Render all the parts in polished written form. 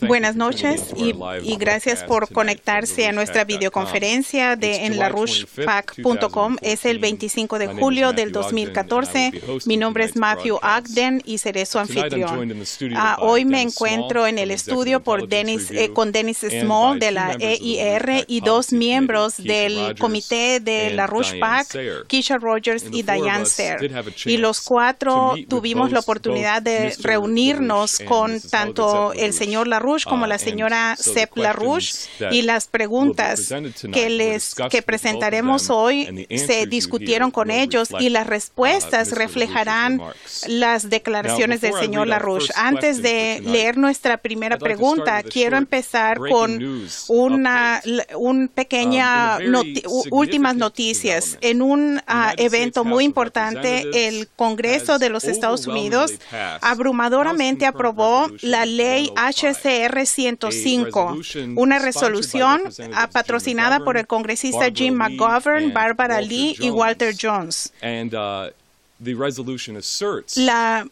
Buenas noches y gracias por conectarse a nuestra videoconferencia en larouchepac.com. Es el 25 de julio del 2014. Mi nombre es Matthew Ogden y seré su anfitrión. Hoy me encuentro en el estudio con Dennis Small de la EIR y dos miembros del comité de LaRouche-PAC, Keisha Rogers y Diane Sayre. Y los cuatro tuvimos la oportunidad de reunirnos con tanto el señor LaRouche como la señora Sepp LaRouche, y las preguntas que presentaremos hoy se discutieron con ellos y las respuestas reflejarán las declaraciones del señor LaRouche. Antes de leer nuestra primera pregunta, quiero empezar con últimas noticias. En un evento muy importante, el Congreso de los Estados Unidos abrumadoramente aprobó la ley HCR 105, una resolución patrocinada por el congresista Jim McGovern, Barbara Lee y Walter Jones. La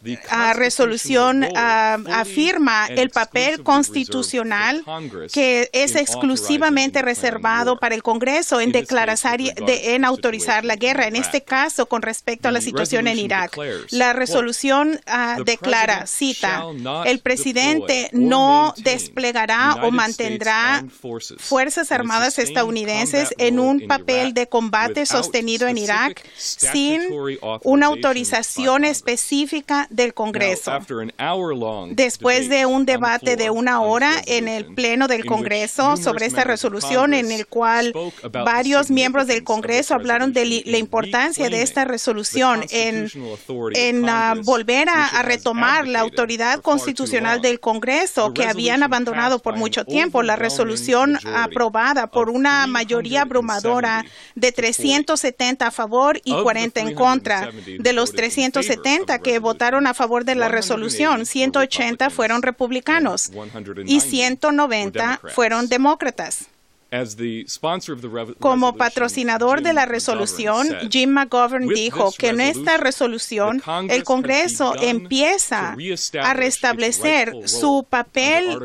resolución afirma el papel constitucional que es exclusivamente reservado para el Congreso en autorizar la guerra, en este caso con respecto a la situación en Irak. La resolución declara, cita, el presidente no desplegará o mantendrá fuerzas armadas estadounidenses en un papel de combate sostenido en Irak sin una autorización específica del Congreso. Después de un debate de 1 hora en el Pleno del Congreso sobre esta resolución, en el cual varios miembros del Congreso hablaron de la importancia de esta resolución en volver a retomar la autoridad constitucional del Congreso que habían abandonado por mucho tiempo. La resolución aprobada por una mayoría abrumadora de 370 a favor y 40 en contra. De los 370 que votaron a favor de la resolución, 180 fueron republicanos y 190 fueron demócratas. Como patrocinador de la resolución, Jim McGovern dijo que en esta resolución el Congreso empieza a restablecer su papel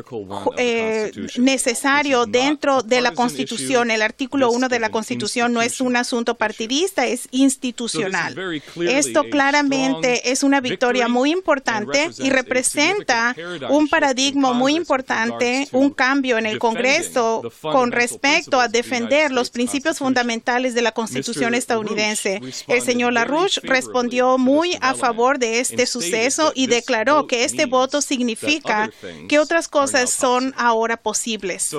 necesario dentro de la Constitución. El artículo 1 de la Constitución no es un asunto partidista, es institucional. Esto claramente es una victoria muy importante y representa un paradigma muy importante, un cambio en el Congreso con respecto a defender los principios fundamentales de la Constitución estadounidense. El señor LaRouche respondió muy a favor de este suceso y declaró que este voto significa que otras cosas son ahora posibles.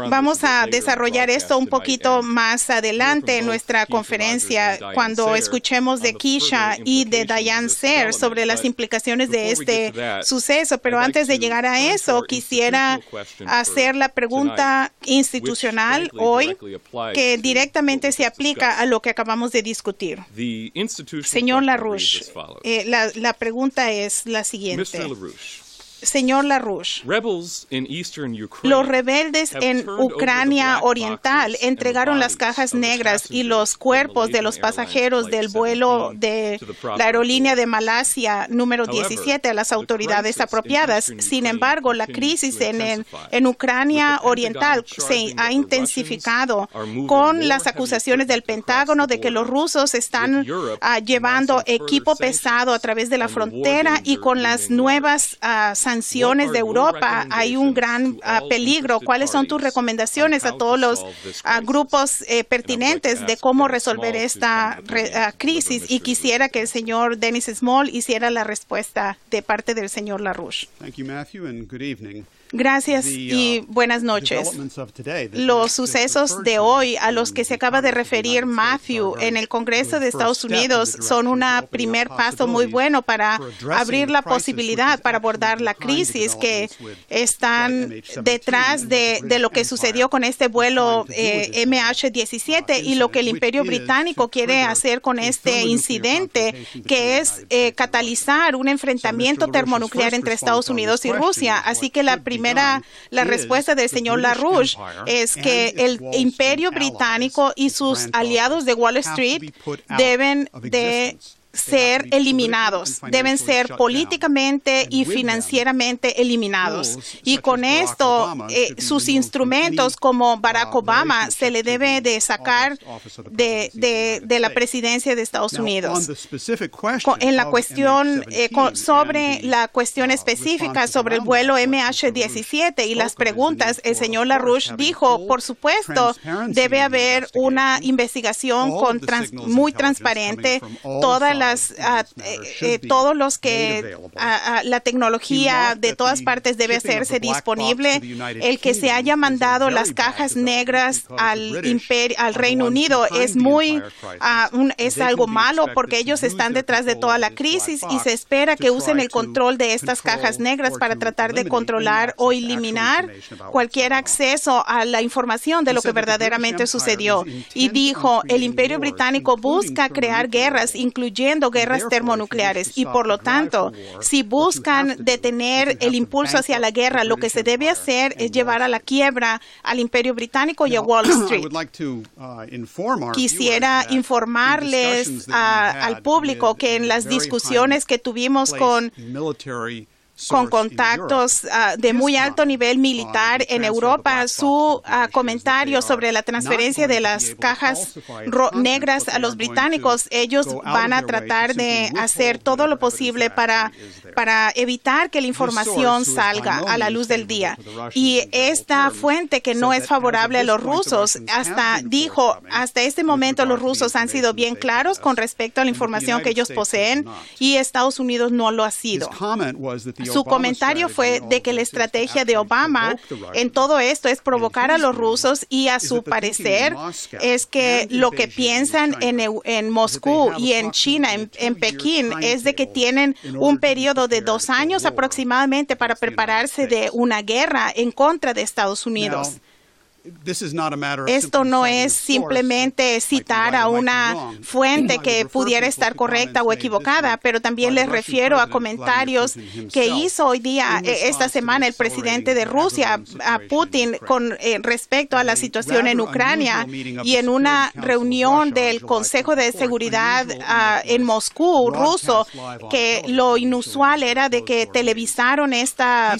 Vamos a desarrollar esto un poquito más adelante en nuestra conferencia cuando escuchemos de Keisha y de Diane Sayre sobre las implicaciones de este suceso. Pero antes de llegar a eso, quisiera hacer la pregunta institucional hoy que directamente se aplica a lo que acabamos de discutir. Señor LaRouche, la pregunta es la siguiente. Señor LaRouche, los rebeldes en Ucrania Oriental entregaron las cajas negras y los cuerpos de los pasajeros del vuelo de la aerolínea de Malasia número 17 a las autoridades apropiadas. Sin embargo, la crisis en Ucrania Oriental se ha intensificado con las acusaciones del Pentágono de que los rusos están llevando equipo pesado a través de la frontera, y con las nuevas sanciones de Europa hay un gran peligro. ¿Cuáles son tus recomendaciones a todos los grupos pertinentes de cómo resolver esta crisis? Y quisiera que el señor Dennis Small hiciera la respuesta de parte del señor LaRouche. Gracias y buenas noches. Los sucesos de hoy a los que se acaba de referir Matthew en el Congreso de Estados Unidos son un primer paso muy bueno para abrir la posibilidad para abordar la crisis que están detrás de lo que sucedió con este vuelo MH17 y lo que el Imperio Británico quiere hacer con este incidente, que es catalizar un enfrentamiento termonuclear entre Estados Unidos y Rusia. Así que la respuesta del señor LaRouche es que el Imperio Británico y sus aliados de Wall Street deben de ser eliminados, deben ser políticamente y financieramente eliminados. Y con esto, sus instrumentos como Barack Obama se le debe de sacar de la presidencia de Estados Unidos. En la cuestión sobre la cuestión específica sobre el vuelo MH17 y las preguntas, el señor LaRouche dijo, por supuesto, debe haber una investigación muy transparente. Todos los que la tecnología de todas partes debe hacerse disponible. El que se haya mandado las cajas negras al Reino Unido es algo malo porque ellos están detrás de toda la crisis y se espera que usen el control de estas cajas negras para tratar de controlar o eliminar cualquier acceso a la información de lo que verdaderamente sucedió. Y dijo, el Imperio Británico busca crear guerras, incluyendo guerras termonucleares, y por lo tanto, si buscan detener el impulso hacia la guerra, lo que se debe hacer es llevar a la quiebra al Imperio Británico y a Wall Street. Quisiera informarles al público que en las discusiones que tuvimos con contactos de muy alto nivel militar en Europa, su comentario sobre la transferencia de las cajas negras a los británicos, ellos van a tratar de hacer todo lo posible para evitar que la información salga a la luz del día. Y esta fuente que no es favorable a los rusos, hasta este momento los rusos han sido bien claros con respecto a la información que ellos poseen y Estados Unidos no lo ha sido. Su comentario fue de que la estrategia de Obama en todo esto es provocar a los rusos y a su parecer es que lo que piensan en Moscú y en China, en Pekín, es de que tienen un periodo de 2 años aproximadamente para prepararse de una guerra en contra de Estados Unidos. Esto no es simplemente citar a una fuente que pudiera estar correcta o equivocada, pero también les refiero a comentarios que hizo hoy día, esta semana, el presidente de Rusia, a Putin, con respecto a la situación en Ucrania, y en una reunión del Consejo de Seguridad en Moscú, ruso, que lo inusual era de que televisaron esta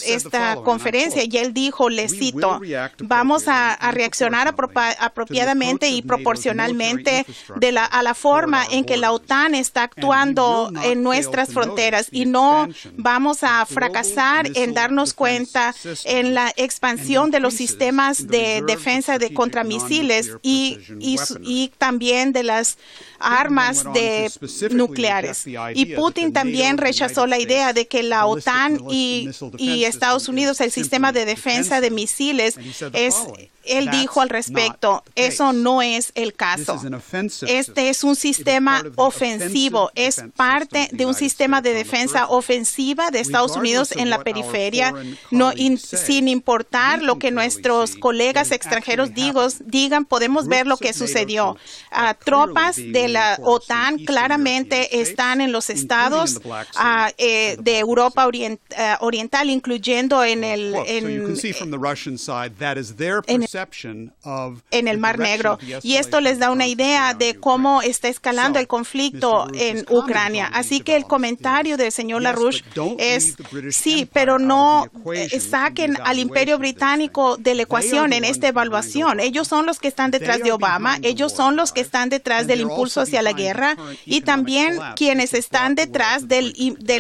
conferencia, y él dijo, le cito, vamos a reaccionar apropiadamente y proporcionalmente a la forma en que la OTAN está actuando en nuestras fronteras, y no vamos a fracasar en darnos cuenta en la expansión de los sistemas de defensa contra misiles y también de las armas nucleares. Y Putin también rechazó la idea de que la OTAN y Estados Unidos, el sistema de defensa de misiles, él dijo al respecto, eso no es el caso. Este es un sistema ofensivo, es parte de un sistema de defensa ofensiva de Estados Unidos en la periferia, sin importar lo que nuestros colegas extranjeros digan, podemos ver lo que sucedió. Tropas de la OTAN claramente están en los estados de Europa Oriental, incluyendo en el Mar Negro. Y esto les da una idea de cómo está escalando el conflicto en Ucrania. Así que el comentario del señor LaRouche es, sí, pero no saquen al Imperio Británico de la ecuación en esta evaluación. Ellos son los que están detrás de Obama, ellos son los que están detrás del impulso hacia la guerra y también quienes están detrás del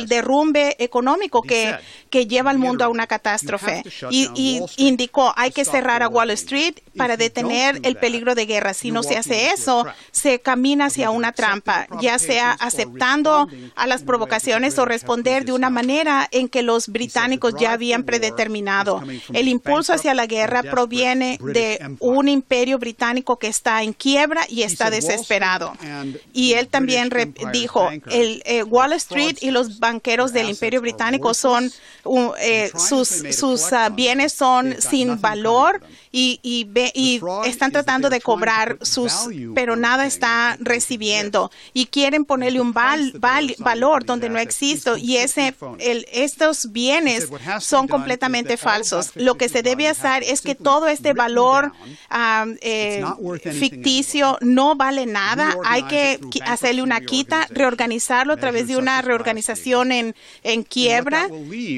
derrumbe económico que lleva al mundo a una catástrofe. Y indicó, hay que cerrar a Wall Street para detener el peligro de guerra. Si no se hace eso, se camina hacia una trampa, ya sea aceptando a las provocaciones o responder de una manera en que los británicos ya habían predeterminado. El impulso hacia la guerra proviene de un imperio británico que está en quiebra y está desesperado. Y él también dijo, Wall Street y los banqueros del imperio británico sus bienes son sin valor y y están tratando de cobrar pero nada está recibiendo y quieren ponerle un valor donde no existe y estos bienes son completamente falsos. Lo que se debe hacer es que todo este valor ficticio no vale nada. Hay que hacerle una quita, reorganizarlo a través de una reorganización en quiebra,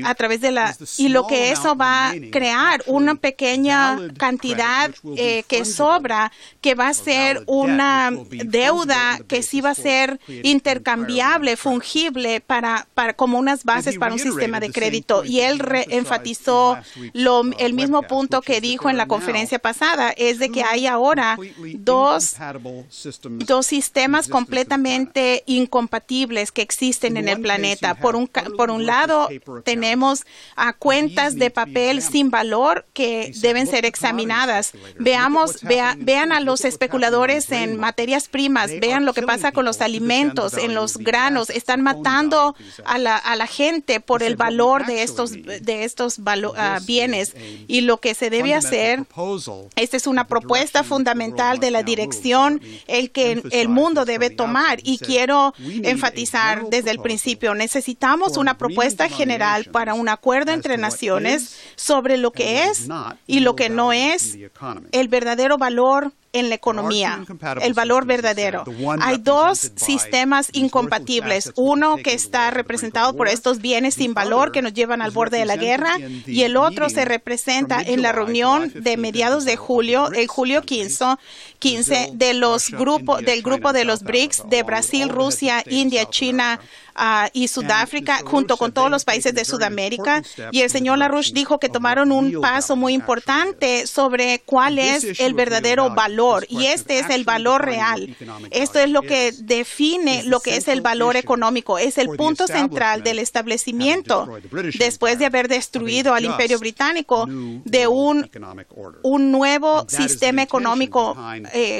a través de y lo que eso va a crear una pequeña cantidad que sobra, que va a ser una deuda que sí va a ser intercambiable, fungible como unas bases para un sistema de crédito. Y él enfatizó el mismo punto que dijo en la conferencia pasada, es de que hay ahora dos sistemas completamente incompatibles que existen en el planeta. Por un lado, tenemos cuentas de papel sin valor que deben ser examinadas. Vean a los especuladores en materias primas, vean lo que pasa con los alimentos, en los granos. Están matando a la gente por el valor de estos bienes. Y lo que se debe hacer, esta es una propuesta fundamental de la dirección, que el mundo debe tomar. Y quiero enfatizar desde el principio, necesitamos una propuesta general para un acuerdo entre naciones sobre lo que es y lo que no es el verdadero valor en la economía, el valor verdadero. Hay dos sistemas incompatibles, uno que está representado por estos bienes sin valor que nos llevan al borde de la guerra y el otro se representa en la reunión de mediados de julio, el julio 15 del grupo de los BRICS de Brasil, Rusia, India, China y Sudáfrica, junto con todos los países de Sudamérica. Y el señor LaRouche dijo que tomaron un paso muy importante sobre cuál es el verdadero valor. Y este es el valor real. Esto es lo que define lo que es el valor económico. Es el punto central del establecimiento, después de haber destruido al Imperio Británico, de un nuevo sistema económico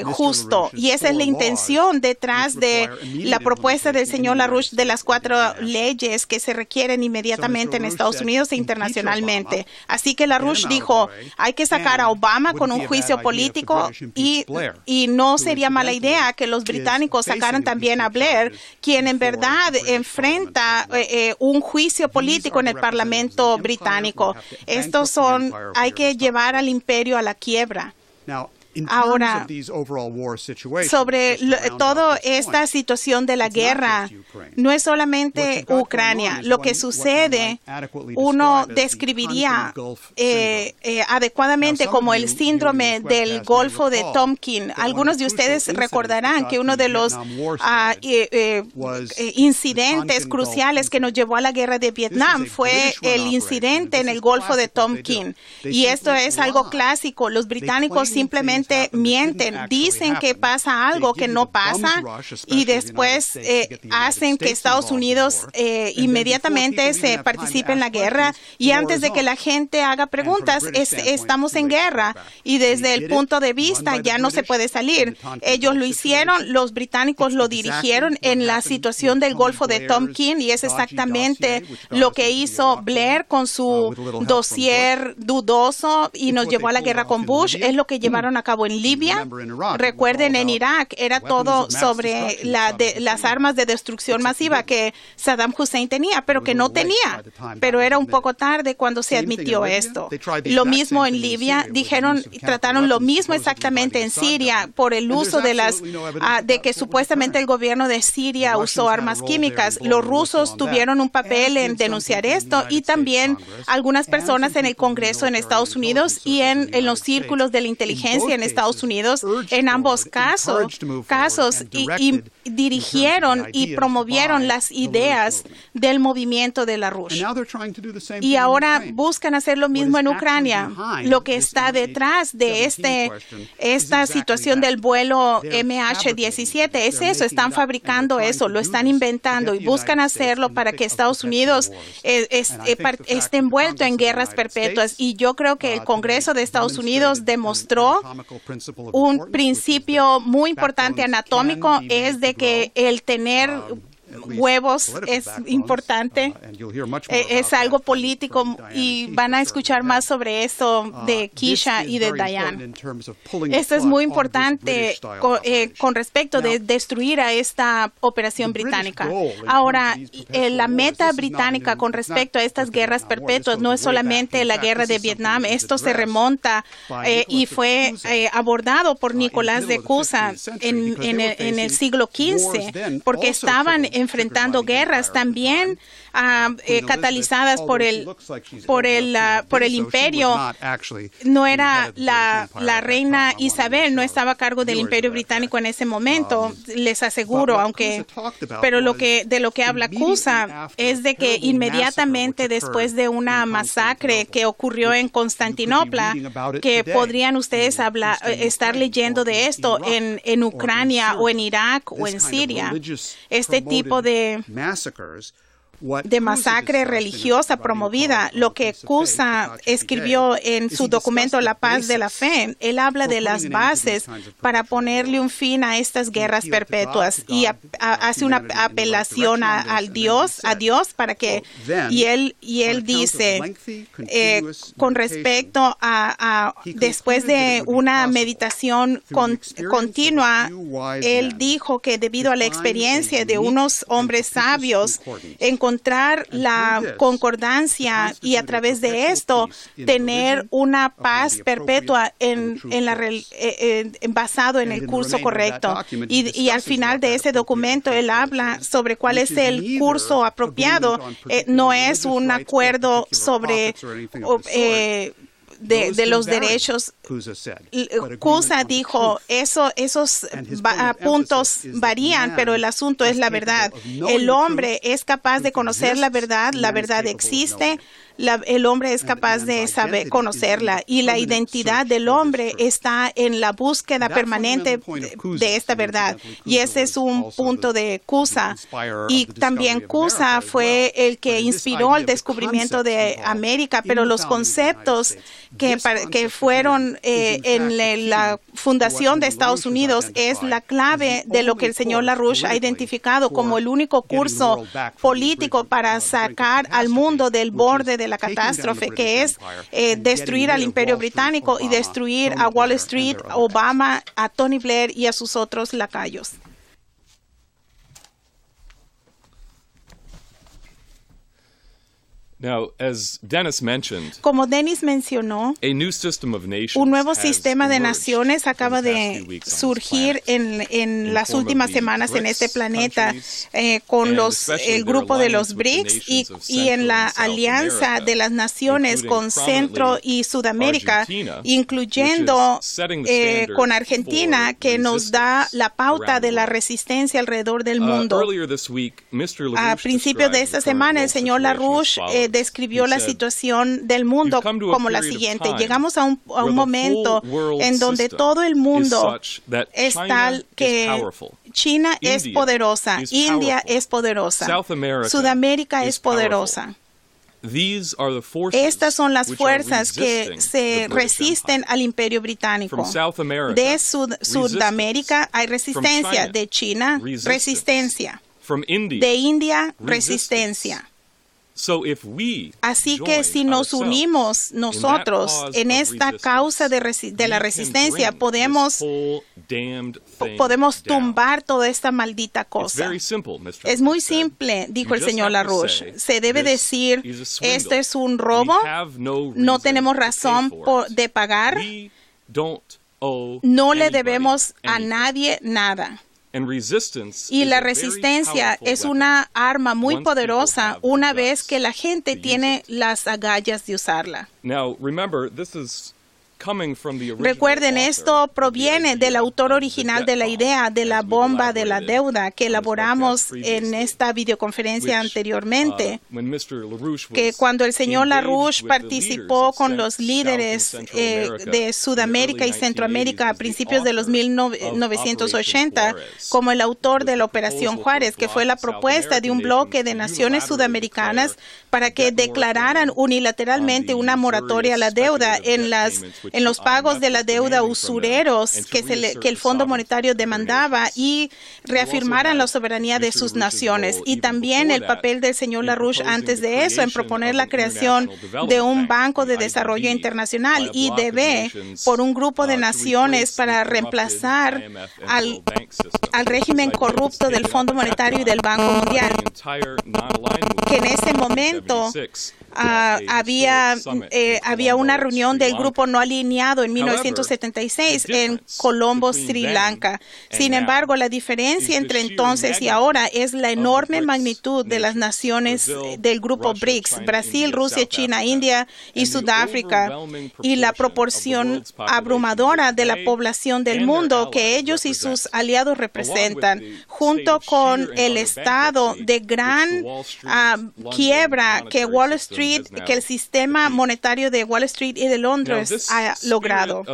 justo. Y esa es la intención detrás de la propuesta del señor LaRouche de las 4 leyes que se requieren inmediatamente en Estados Unidos e internacionalmente. Así que LaRouche dijo, hay que sacar a Obama con un juicio político y no sería mala idea que los británicos sacaran también a Blair, quien en verdad enfrenta un juicio político en el Parlamento británico. Hay que llevar al imperio a la quiebra. Ahora, sobre toda esta situación de la guerra, no es solamente Ucrania. Lo que sucede, uno describiría adecuadamente como el síndrome del Golfo de Tonkin. Algunos de ustedes recordarán que uno de los incidentes cruciales que nos llevó a la guerra de Vietnam fue el incidente en el Golfo de Tonkin. Y esto es algo clásico. Los británicos simplemente mienten, dicen que pasa algo que no pasa y después hacen que Estados Unidos inmediatamente se participe en la guerra y antes de que la gente haga preguntas, estamos en guerra y desde el punto de vista ya no se puede salir. Ellos lo hicieron, los británicos lo dirigieron en la situación del Golfo de Tonkin y es exactamente lo que hizo Blair con su dossier dudoso y nos llevó a la guerra con Bush, es lo que llevaron a cabo en Libia. Recuerden, en Irak era todo sobre las armas de destrucción masiva que Saddam Hussein tenía, pero que no tenía. Pero era un poco tarde cuando se admitió esto. Lo mismo en Libia, trataron lo mismo exactamente en Siria por el uso de que supuestamente el gobierno de Siria usó armas químicas. Los rusos tuvieron un papel en denunciar esto y también algunas personas en el Congreso en Estados Unidos y en los círculos de la inteligencia en Estados Unidos, en ambos casos y dirigieron y promovieron las ideas del movimiento de LaRouche. Y ahora buscan hacer lo mismo en Ucrania. Lo que está detrás de esta situación del vuelo MH17 es eso, están fabricando eso, lo están inventando y buscan hacerlo para que Estados Unidos esté envuelto en guerras perpetuas. Y yo creo que el Congreso de Estados Unidos demostró un principio muy importante anatómico, es de que el tener huevos es importante, es algo político y van a escuchar más sobre eso de Keisha y de Diane. Esto es muy importante con respecto de destruir a esta operación británica. Ahora, la meta británica con respecto a estas guerras perpetuas no es solamente la guerra de Vietnam. Esto se remonta y fue abordado por Nicolás de Cusa en el siglo XV, porque estaban enfrentando guerras también catalizadas por el imperio. No era la reina Isabel, no estaba a cargo del imperio británico en ese momento, les aseguro, pero de lo que habla Cusa es de que inmediatamente después de una masacre que ocurrió en Constantinopla, que podrían ustedes estar leyendo de esto en Ucrania o en Irak o en Siria, este tipo de masacre religiosa promovida, lo que Cusa escribió en su documento La Paz de la Fe, él habla de las bases para ponerle un fin a estas guerras perpetuas y hace una apelación a Dios para que, y él dice, con respecto a después de una meditación continua, él dijo que debido a la experiencia de unos hombres sabios, encontrar la concordancia y a través de esto tener una paz perpetua basado en el curso correcto. Y al final de ese documento él habla sobre cuál es el curso apropiado. No es un acuerdo sobre de los derechos. Cusa dijo, esos puntos varían, pero el asunto es la verdad. El hombre es capaz de conocer la verdad existe, el hombre es capaz de saber conocerla y la identidad del hombre está en la búsqueda permanente de esta verdad. Y ese es un punto de Cusa. Y también Cusa fue el que inspiró el descubrimiento de América, pero los conceptos que fueron en la fundación de Estados Unidos es la clave de lo que el señor LaRouche ha identificado como el único curso político para sacar al mundo del borde de la catástrofe, que es destruir al imperio británico y destruir a Wall Street, Obama, a Tony Blair y a sus otros lacayos. Now, as Dennis mentioned, como Dennis mencionó, un nuevo sistema de naciones acaba de surgir en las últimas semanas en este planeta con el grupo de los BRICS y en la alianza de las naciones con Centro y Sudamérica, incluyendo con Argentina, que nos da la pauta de la resistencia alrededor del mundo. A principios de esta semana, el señor LaRouche describió la situación del mundo como la siguiente. Llegamos a un momento en donde todo el mundo es tal que China es poderosa, India es poderosa, Sudamérica es poderosa. Estas son las fuerzas que se resisten al imperio británico. De Sudamérica hay resistencia, de China, resistencia, de India, resistencia. Así que si nos unimos nosotros en esta causa de la resistencia, podemos tumbar toda esta maldita cosa. Es muy simple, dijo el señor LaRouche. Se debe decir, esto es un robo, no tenemos razón de pagar, no le debemos a nadie nada. Y la resistencia es una arma muy poderosa una vez que la gente tiene las agallas de usarla. Recuerden, esto proviene del autor original de la idea de la bomba de la deuda que elaboramos en esta videoconferencia anteriormente, que cuando el señor LaRouche participó con los líderes de Sudamérica y Centroamérica a principios de los 1980, como el autor de la Operación Juárez, que fue la propuesta de un bloque de naciones sudamericanas para que declararan unilateralmente una moratoria a la deuda en las en los pagos de la deuda usureros que el Fondo Monetario demandaba y reafirmaran la soberanía de sus naciones. Y también el papel del señor LaRouche antes de eso en proponer la creación de un Banco de Desarrollo Internacional, IDB, por un grupo de naciones para reemplazar al régimen corrupto del Fondo Monetario y del Banco Mundial, que en ese momento había una reunión del grupo no alineado en 1976 en Colombo, Sri Lanka. Sin embargo, la diferencia entre entonces y ahora es la enorme magnitud de las naciones del grupo BRICS, Brasil, Rusia, China, India y Sudáfrica, y la proporción abrumadora de la población del mundo que ellos y sus aliados representan, junto con el estado de gran quiebra que Wall Street, que el sistema monetario de Wall Street y de Londres ha logrado.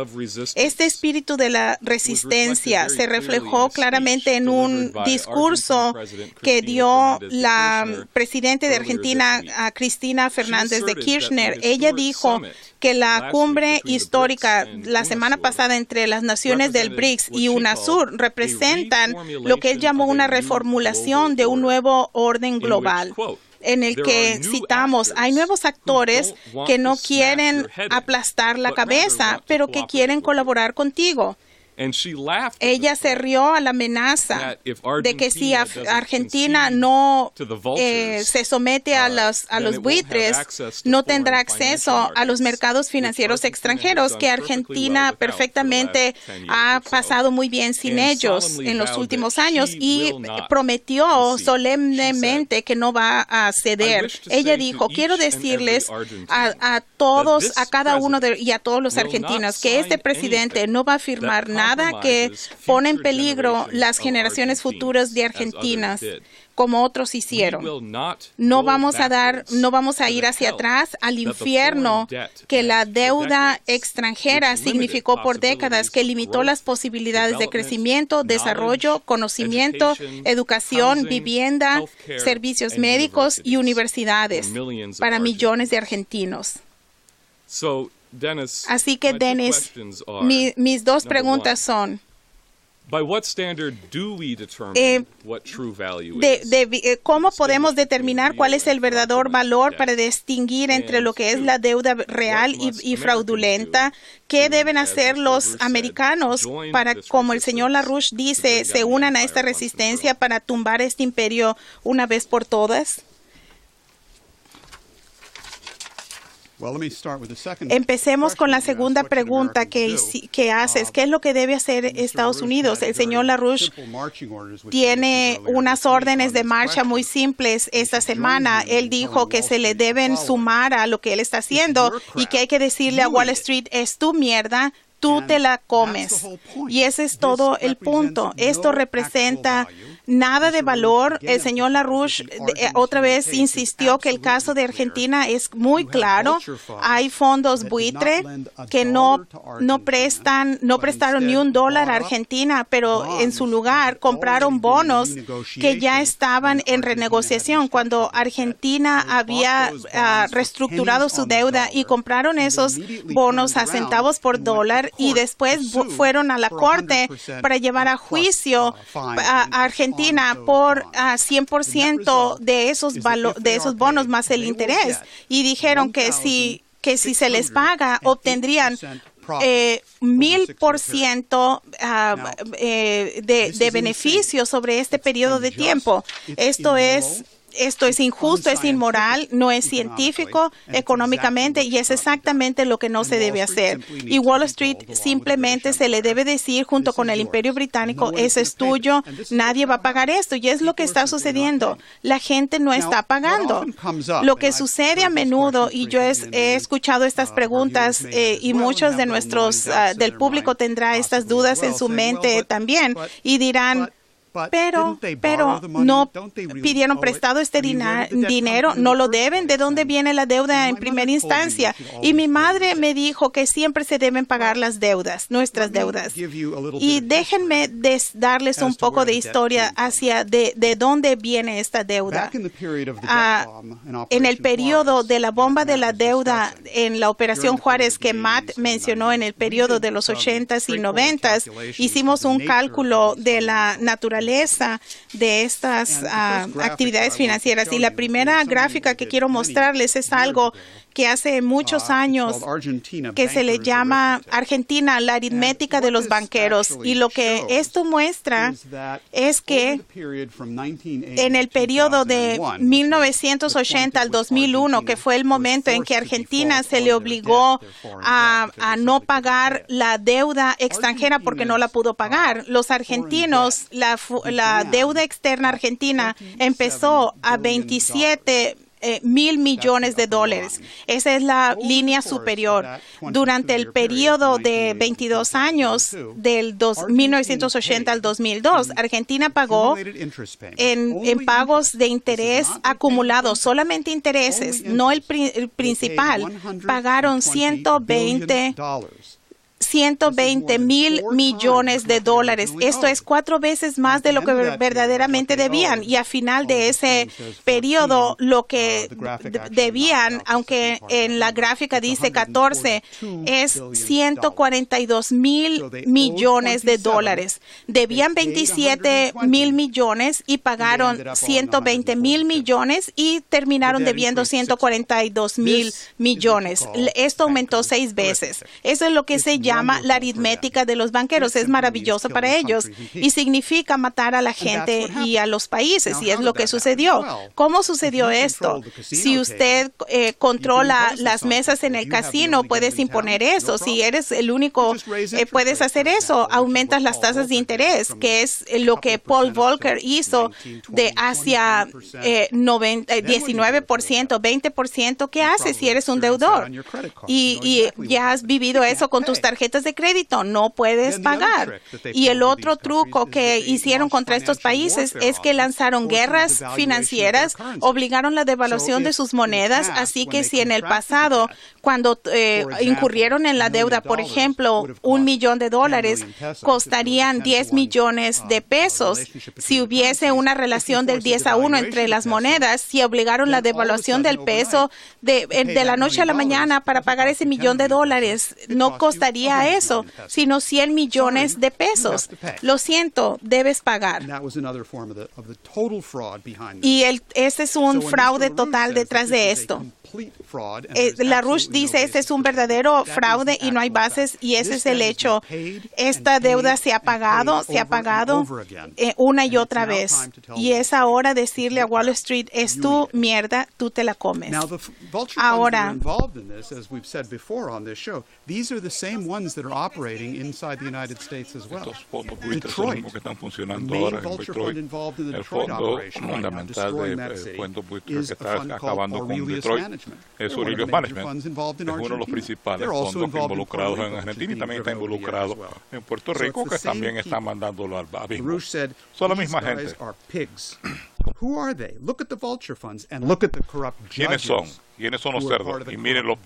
Este espíritu de la resistencia se reflejó claramente en un discurso que dio la presidenta de Argentina, Cristina Fernández de Kirchner. Ella dijo que la cumbre histórica la semana pasada entre las naciones del BRICS y UNASUR representan lo que él llamó una reformulación de un nuevo orden global, en el que citamos, hay nuevos actores que no quieren aplastar la cabeza, pero que quieren colaborar contigo. Ella se rió a la amenaza de que si Argentina no se somete a los buitres, no tendrá acceso a los mercados financieros extranjeros, que Argentina perfectamente ha pasado muy bien sin ellos en los últimos años, y prometió solemnemente que no va a ceder. Ella dijo, quiero decirles a todos, a cada uno y a todos los argentinos, que este presidente no va a firmar nada que pone en peligro las generaciones futuras de argentinas, como otros hicieron. No vamos a ir hacia atrás al infierno que la deuda extranjera significó por décadas, que limitó las posibilidades de crecimiento, desarrollo, conocimiento, educación, vivienda, servicios médicos y universidades para millones de argentinos. Así que, Dennis, mis dos preguntas son, ¿cómo podemos determinar cuál es el verdadero valor para distinguir entre lo que es la deuda real y fraudulenta? ¿Qué deben hacer los americanos para, como el señor LaRouche dice, se unan a esta resistencia para tumbar este imperio una vez por todas? Empecemos con la segunda pregunta que haces. ¿Qué es lo que debe hacer Estados Unidos? El señor LaRouche tiene unas órdenes de marcha muy simples esta semana. Él dijo que se le deben sumar a lo que él está haciendo y que hay que decirle a Wall Street, es tu mierda, tú te la comes. Y ese es todo el punto. Esto representa nada de valor. El señor LaRouche otra vez insistió que el caso de Argentina es muy claro. Hay fondos buitre que no prestaron ni $1 a Argentina, pero en su lugar compraron bonos que ya estaban en renegociación cuando Argentina había reestructurado su deuda, y compraron esos bonos a centavos por dólar y después fueron a la corte para llevar a juicio a Argentina por 100% de esos bonos más el interés, y dijeron que si se les paga obtendrían 1000% de beneficio sobre este periodo de tiempo. Esto es injusto, es inmoral, no es científico económicamente, y es exactamente lo que no se debe hacer. Y Wall Street simplemente se le debe decir, junto con el Imperio Británico, ese es tuyo, nadie va a pagar esto. Y es lo que está sucediendo. La gente no está pagando. Lo que sucede a menudo, y yo he escuchado estas preguntas, y muchos de nuestros del público tendrá estas dudas en su mente también, y dirán, pero no pidieron prestado este dinero, no lo deben. ¿De dónde viene la deuda en primera instancia? Y mi madre me dijo que siempre se deben pagar las deudas, nuestras deudas. Y déjenme darles un poco de historia de dónde viene esta deuda. En el periodo de la bomba de la deuda en la Operación Juárez que Matt mencionó en el periodo de los 80s y 90s, hicimos un cálculo de la naturaleza de estas actividades financieras. Y la primera gráfica que quiero mostrarles es algo que hace muchos años que se le llama Argentina, la aritmética de los banqueros. Y lo que esto muestra es que en el periodo de 1980 al 2001, que fue el momento en que Argentina se le obligó a no pagar la deuda extranjera porque no la pudo pagar, los argentinos, la deuda externa argentina empezó a 27 mil millones de dólares. Esa es la línea superior. Durante el periodo de 22 años, del 1980 al 2002, Argentina pagó en pagos de interés acumulados, solamente intereses, no el principal, pagaron 120 mil millones de dólares. Esto es 4 veces más de lo que verdaderamente debían. Y a final de ese periodo, lo que debían, aunque en la gráfica dice 14, es 142 mil millones de dólares. Debían 27 mil millones y pagaron 120 mil millones y terminaron debiendo 142 mil millones. Esto aumentó 6 veces. Eso es lo que se llama la aritmética de los banqueros. Es maravilloso para ellos y significa matar a la gente y a los países, y es lo que sucedió. ¿Cómo sucedió esto? Si usted controla las mesas en el casino, puedes imponer eso. Si eres el único, puedes hacer eso. Aumentas las tasas de interés, que es lo que Paul Volcker hizo de hacia 19%, 20%. ¿Qué haces si eres un deudor? Y ya has vivido eso con tus tarjetas de crédito, no puedes pagar. Y el otro truco que hicieron contra estos países es que lanzaron guerras financieras, obligaron la devaluación de sus monedas, así que si en el pasado, cuando incurrieron en la deuda, por ejemplo, $1 millón, costarían 10 millones de pesos. Si hubiese una relación del 10-1 entre las monedas, si obligaron la devaluación del peso de la noche a la mañana para pagar ese $1 millón, no costaría eso, sino 100 millones de pesos. Lo siento, debes pagar. Y ese es un fraude total detrás de esto. LaRouche dice, este es un verdadero fraude y no hay bases, y ese es el hecho. Esta deuda se ha pagado una y otra vez. Y es ahora decirle a Wall Street, es tu mierda, tú te la comes. Ahora, estos fondos buitres son los mismos que están funcionando ahora en Detroit. El fondo fundamental de fondos buitres que está acabando con Detroit es Aurelius Management. Es uno de los principales fondos involucrados en Argentina y también está involucrado en Puerto Rico, que también están mandándolo al abismo. Son la misma gente. ¿Quiénes son? ¿Quiénes son los cerdos? Y miren los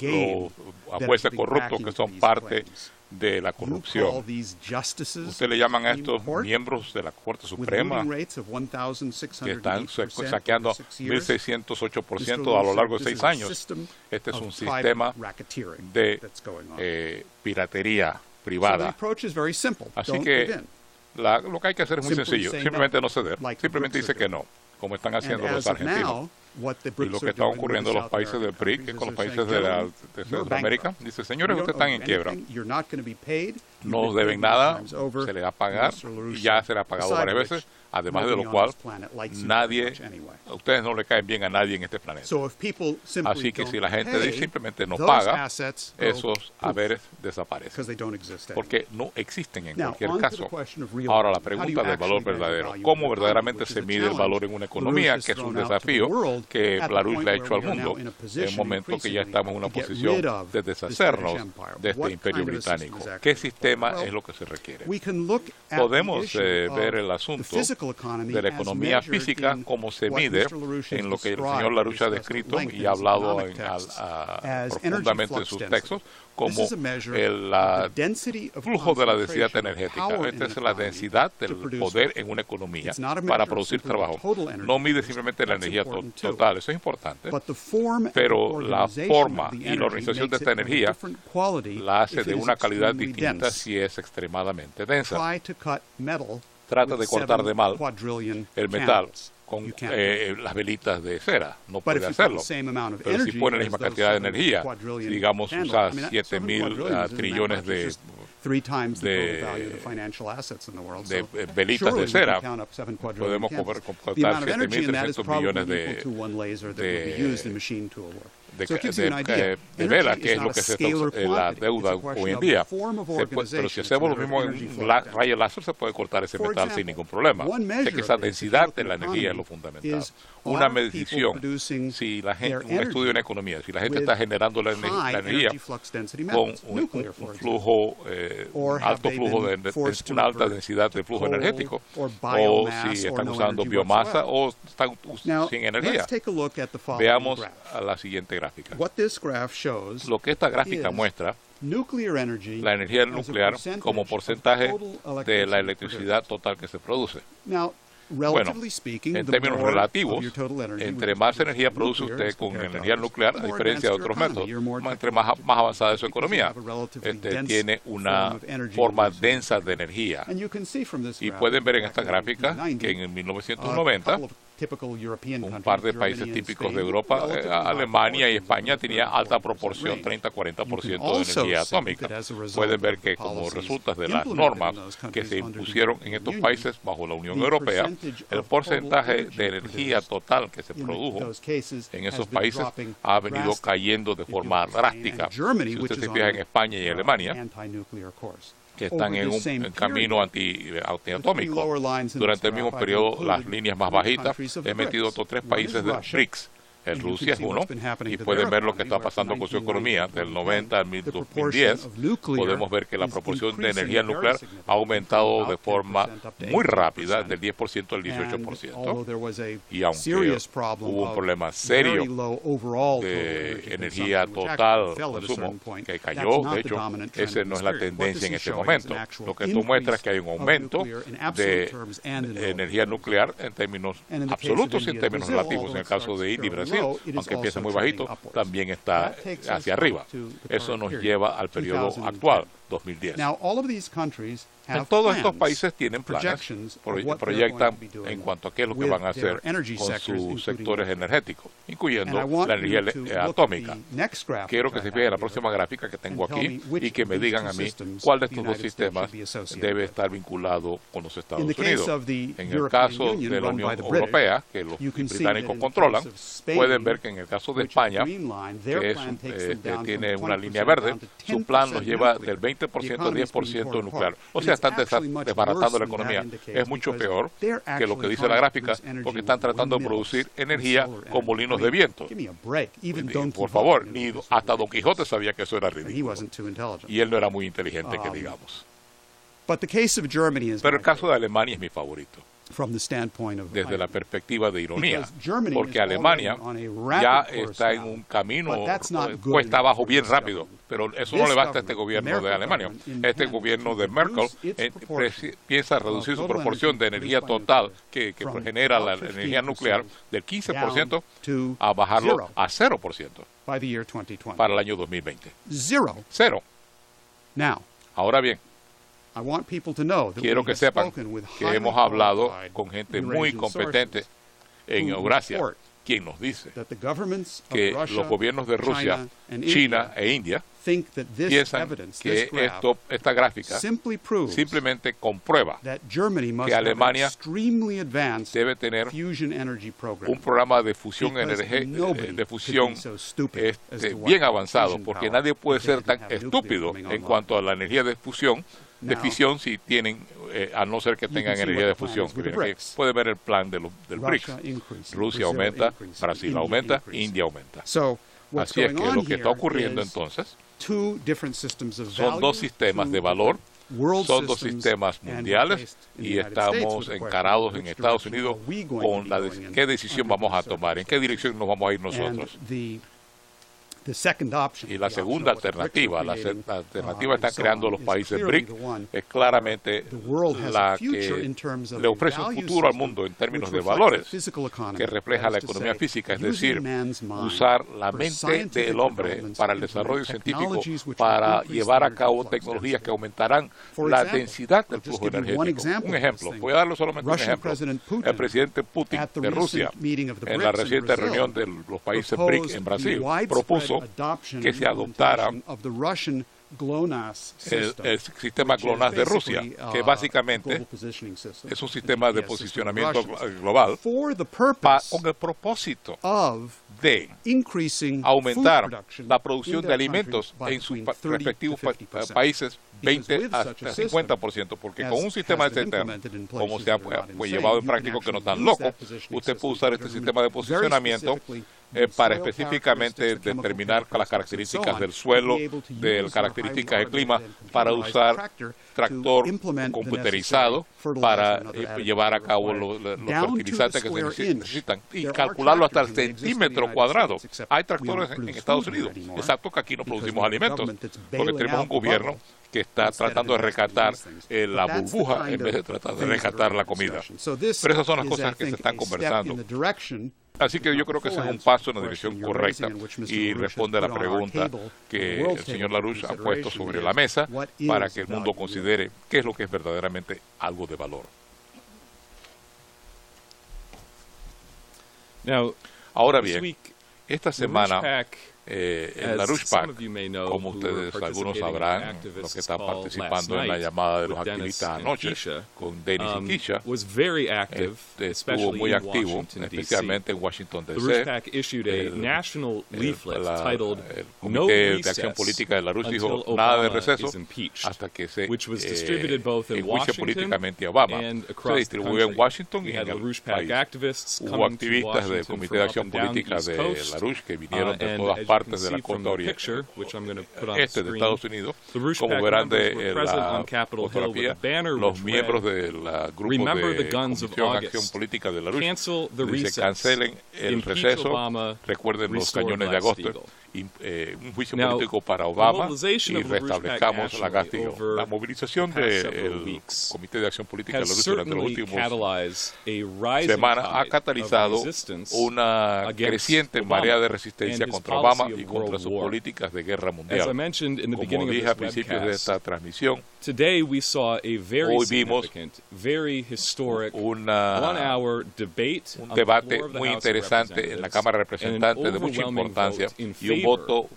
jueces corruptos que son parte de la corrupción. Usted le llaman a estos miembros de la Corte Suprema que están saqueando 1.608% a lo largo de 6 años. Este es un sistema de piratería privada. Así que lo que hay que hacer es muy sencillo. Simplemente no ceder. Simplemente dice que no, como están haciendo los argentinos. Y lo que está ocurriendo en los países del BRIC, que con los países de Centroamérica, dice, señores, ustedes están en quiebra, no deben nada, se les va a pagar y ya se les ha pagado varias veces, además de lo cual a ustedes no le caen bien a nadie en este planeta. Así que si la gente simplemente no paga, esos haberes desaparecen, porque no existen en cualquier caso. Ahora, la pregunta del valor verdadero, ¿cómo verdaderamente se mide el valor en una economía? Que es un desafío que LaRouche le ha hecho al mundo en un momento que ya estamos en una posición de deshacernos de este imperio británico. ¿Qué sistema es lo que se requiere? Podemos ver el asunto de la economía física como se mide en lo que el señor LaRouche ha descrito y ha hablado profundamente en sus textos como el flujo de la densidad energética. Esta es la densidad del poder en una economía para producir trabajo. No mide simplemente la energía total, eso es importante, pero la forma y la organización de esta energía la hace de una calidad distinta si es extremadamente densa. Trata de cortar de mal el metal con las velitas de cera. No puede hacerlo. Pero si pone la misma cantidad de energía, digamos, usa 7.000 trillones de velitas de cera, podemos cortar 7.300 millones de vela, que es lo que se la deuda hoy en día. Pero si hacemos lo mismo en un rayo láser, se puede cortar ese metal sin ningún problema. Sé que esa densidad de la energía es lo fundamental. Una medición, si la gente, un estudio en economía, si la gente está generando la energía con un flujo, alto flujo una alta densidad de flujo energético, o si están usando biomasa o están sin energía. Veamos a la siguiente gráfica. Lo que esta gráfica muestra, la energía nuclear como porcentaje de la electricidad total que se produce. Bueno, en términos relativos, entre más energía produce usted con energía nuclear, a diferencia de otros métodos, entre más avanzada es su economía, tiene una forma densa de energía. Y pueden ver en esta gráfica que en 1990, un par de países típicos de Europa, Alemania y España, tenía alta proporción, 30-40% de energía atómica. Pueden ver que como resultado de las normas que se impusieron en estos países bajo la Unión Europea, el porcentaje de energía total que se produjo en esos países ha venido cayendo de forma drástica. Si usted se fija en España y Alemania, que están en un camino antiatómico. Durante el mismo periodo, las líneas más bajitas, he metido otros 3 países de BRICS. Rusia es uno, y pueden ver lo que está pasando con su economía. Del 90 al 2010, podemos ver que la proporción de energía nuclear ha aumentado de forma muy rápida, del 10% al 18%. Y aunque hubo un problema serio de energía total, consumo, que cayó, de hecho, esa no es la tendencia en este momento. Lo que esto muestra es que hay un aumento de energía nuclear en términos absolutos y en términos relativos. En el caso de India y Brasil, aunque empieza muy bajito, también está hacia arriba. Eso nos lleva al periodo actual, 2010. Todos estos países tienen planes, proyectan en cuanto a qué es lo que van a hacer con sus sectores energéticos, incluyendo la energía atómica. Quiero que se fijen en la próxima gráfica que tengo aquí y que me digan a mí cuál de estos dos sistemas debe estar vinculado con los Estados Unidos. En el caso de la Unión Europea, que los británicos controlan, pueden ver que en el caso de España, que tiene una línea verde, su plan los lleva del 20% al 10% nuclear. O sea, están desbaratando la economía. Es mucho peor que lo que dice la gráfica, porque están tratando de producir energía con molinos de viento. Por favor, ni hasta Don Quijote sabía que eso era ridículo. Y él no era muy inteligente, que digamos. Pero el caso de Alemania es mi favorito, desde la perspectiva de ironía, porque Alemania ya está en un camino cuesta abajo bien rápido, pero eso no le basta a este gobierno de Alemania. Este gobierno de Merkel piensa reducir su proporción de energía total que genera la energía nuclear del 15% a bajarlo a 0% para el año 2020. Cero. Ahora bien, quiero que sepan que hemos hablado con gente muy competente en Eurasia, quien nos dice que los gobiernos de Rusia, China e India piensan que esta gráfica simplemente comprueba que Alemania debe tener un programa de fusión bien avanzado, porque nadie puede ser tan estúpido en cuanto a la energía de fisión si tienen, a no ser que tengan energía de fusión. Puede ver el plan del BRICS. Rusia aumenta, Brasil aumenta, India aumenta. Así es que lo que está ocurriendo entonces son dos sistemas de valor Son dos sistemas mundiales y estamos encarados en Estados Unidos con qué decisión vamos a tomar, en qué dirección nos vamos a ir nosotros. Y la segunda alternativa, la alternativa que están creando los países BRIC, es claramente la que le ofrece un futuro al mundo en términos de valores, que refleja la economía física, es decir, usar la mente del hombre para el desarrollo científico, para llevar a cabo tecnologías que aumentarán la densidad del flujo energético. Un ejemplo, voy a darle solamente un ejemplo. El presidente Putin de Rusia, en la reciente reunión de los países BRIC en Brasil, propuso que se adoptara el sistema GLONASS de Rusia, que básicamente es un sistema de posicionamiento global con el propósito de aumentar la producción de alimentos en sus respectivos países 20 hasta 50%, porque con un sistema de CETER, como se ha llevado en práctica, que no es tan loco, usted puede usar este sistema de posicionamiento para específicamente determinar las características del suelo, de las características del clima, para usar tractor computerizado para llevar a cabo los fertilizantes que se necesitan y calcularlo hasta el centímetro cuadrado. Hay tractores en Estados Unidos, exacto, que aquí no producimos alimentos, porque tenemos un gobierno que está tratando de rescatar la burbuja en vez de tratar de rescatar la comida. Pero esas son las cosas que se están conversando. Así que yo creo que ese es un paso en la dirección correcta y responde a la pregunta que el señor LaRouche ha puesto sobre la mesa para que el mundo considere qué es lo que es verdaderamente algo de valor. Ahora bien, esta semana el LaRouche PAC, como ustedes algunos sabrán, los que están participando en la llamada de los activistas anoche con Dennis y Keisha, estuvo muy activo, especialmente en Washington D.C. El Comité de Acción Política de LaRouche dijo nada de receso hasta que se enjuicie políticamente a Obama. Se distribuyó en Washington y en el país. Hubo activistas del Comité de Acción Política de LaRouche que vinieron de todas partes de la costa oriente de Estados Unidos. Como verán de la fotografía, los miembros del grupo de Comisión de Acción Política de LaRouche dice: cancelen el receso, recuerden los cañones de agosto, un juicio político para Obama y restablezcamos la castigo. La movilización del Comité de Acción Política de LaRouche durante los últimos semanas ha catalizado una creciente marea de resistencia contra Obama y contra sus políticas de guerra mundial. Como dije al principio de esta transmisión, hoy vimos un debate muy interesante en la Cámara de Representantes de mucha importancia y un voto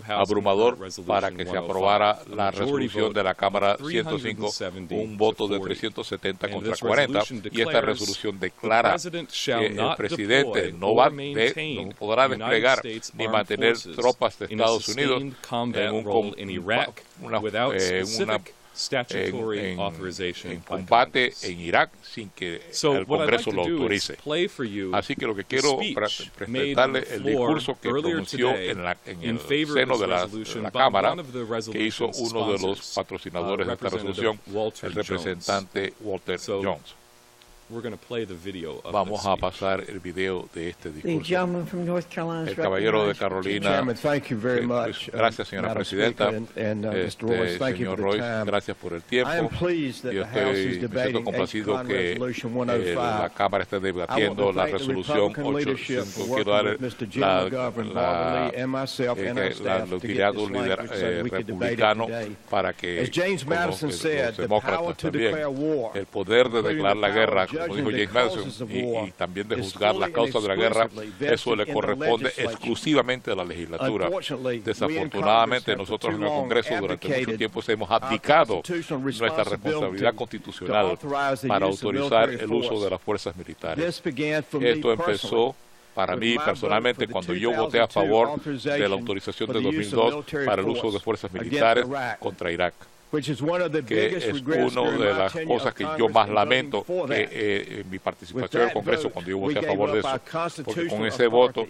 abrumador para que se aprobara la resolución de la Cámara 105, un voto de 370 contra 40, y esta resolución declara que el presidente no podrá desplegar ni mantener tropas de Estados Unidos en combate en Irak sin que el Congreso lo autorice. Así que lo que quiero presentarle el discurso que pronunció en el seno de la Cámara, que hizo uno de los patrocinadores de esta resolución, el representante Walter Jones. Vamos a pasar el video de este discurso. El caballero de Carolina, gracias señora presidenta, señor Royce, gracias por el tiempo. Yo me siento complacido que la Cámara esté debatiendo la resolución 8. Quiero dar la utilidad de un líder republicano para que los demócratas también el poder de declarar la guerra, como dijo James Madison, y también de juzgar las causas de la guerra, eso le corresponde exclusivamente a la legislatura. Desafortunadamente, nosotros en el Congreso durante mucho tiempo hemos abdicado nuestra responsabilidad constitucional para autorizar el uso de las fuerzas militares. Esto empezó para mí personalmente cuando yo voté a favor de la autorización de 2002 para el uso de fuerzas militares contra Irak, que es una de las cosas que yo más lamento en mi participación en el Congreso cuando yo voté a favor de eso, porque con ese voto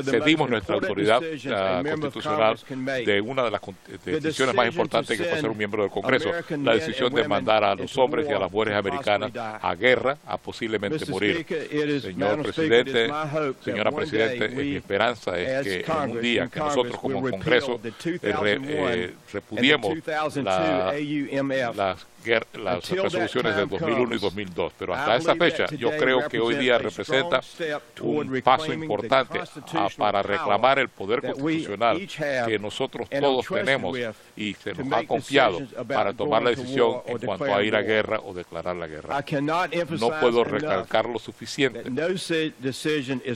cedimos nuestra autoridad constitucional de una de las decisiones más importantes que puede ser un miembro del Congreso, la decisión de mandar a los hombres y a las mujeres americanas a guerra, a posiblemente morir. Señor Presidente, señora Presidente, mi esperanza es que en un día que nosotros como Congreso repudiemos las resoluciones del 2001 y 2002, pero hasta esa fecha yo creo que hoy día representa un paso importante para reclamar el poder constitucional que nosotros todos tenemos y se nos ha confiado para tomar la decisión en cuanto a ir a guerra o declarar la guerra. No puedo recalcar lo suficiente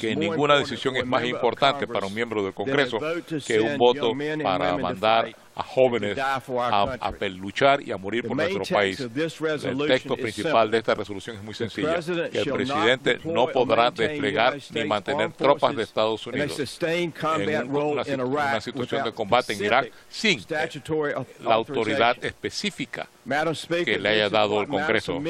que ninguna decisión es más importante para un miembro del Congreso que un voto para mandar a jóvenes a luchar y a morir por nuestro país. El texto principal de esta resolución es muy sencilla, que el presidente no podrá desplegar ni mantener tropas de Estados Unidos en una situación de combate en Irak sin la autoridad específica que le haya dado el Congreso.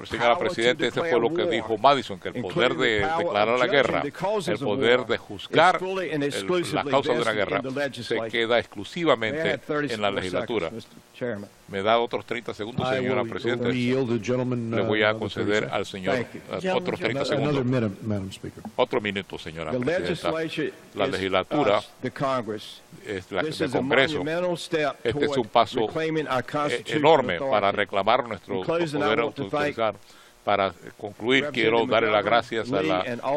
Señora Presidente, ese fue lo que dijo Madison, que el poder de declarar la guerra, el poder de juzgar las causas de una guerra, se queda exclusivamente en la legislatura. Me da otros 30 segundos, señora Presidente. Le voy a conceder al señor otros 30 segundos. Otro minuto, señora Presidenta. La legislatura, el Congreso, este es un paso enorme para reclamar nuestro poder autorizar. Para concluir, quiero darle las gracias a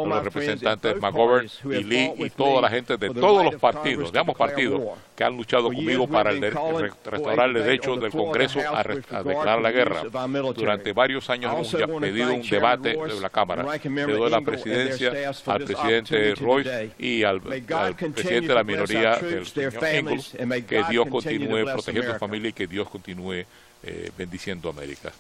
los representantes McGovern y Lee y toda la gente de todos los partidos, de ambos partidos, que han luchado conmigo para restaurar el derecho del Congreso a declarar la guerra. Durante varios años hemos ya pedido un debate de la Cámara. Le doy la presidencia al presidente Royce y al presidente de la minoría, del señor Engels, que Dios continúe protegiendo a su familia y que Dios continúe bendiciendo a América.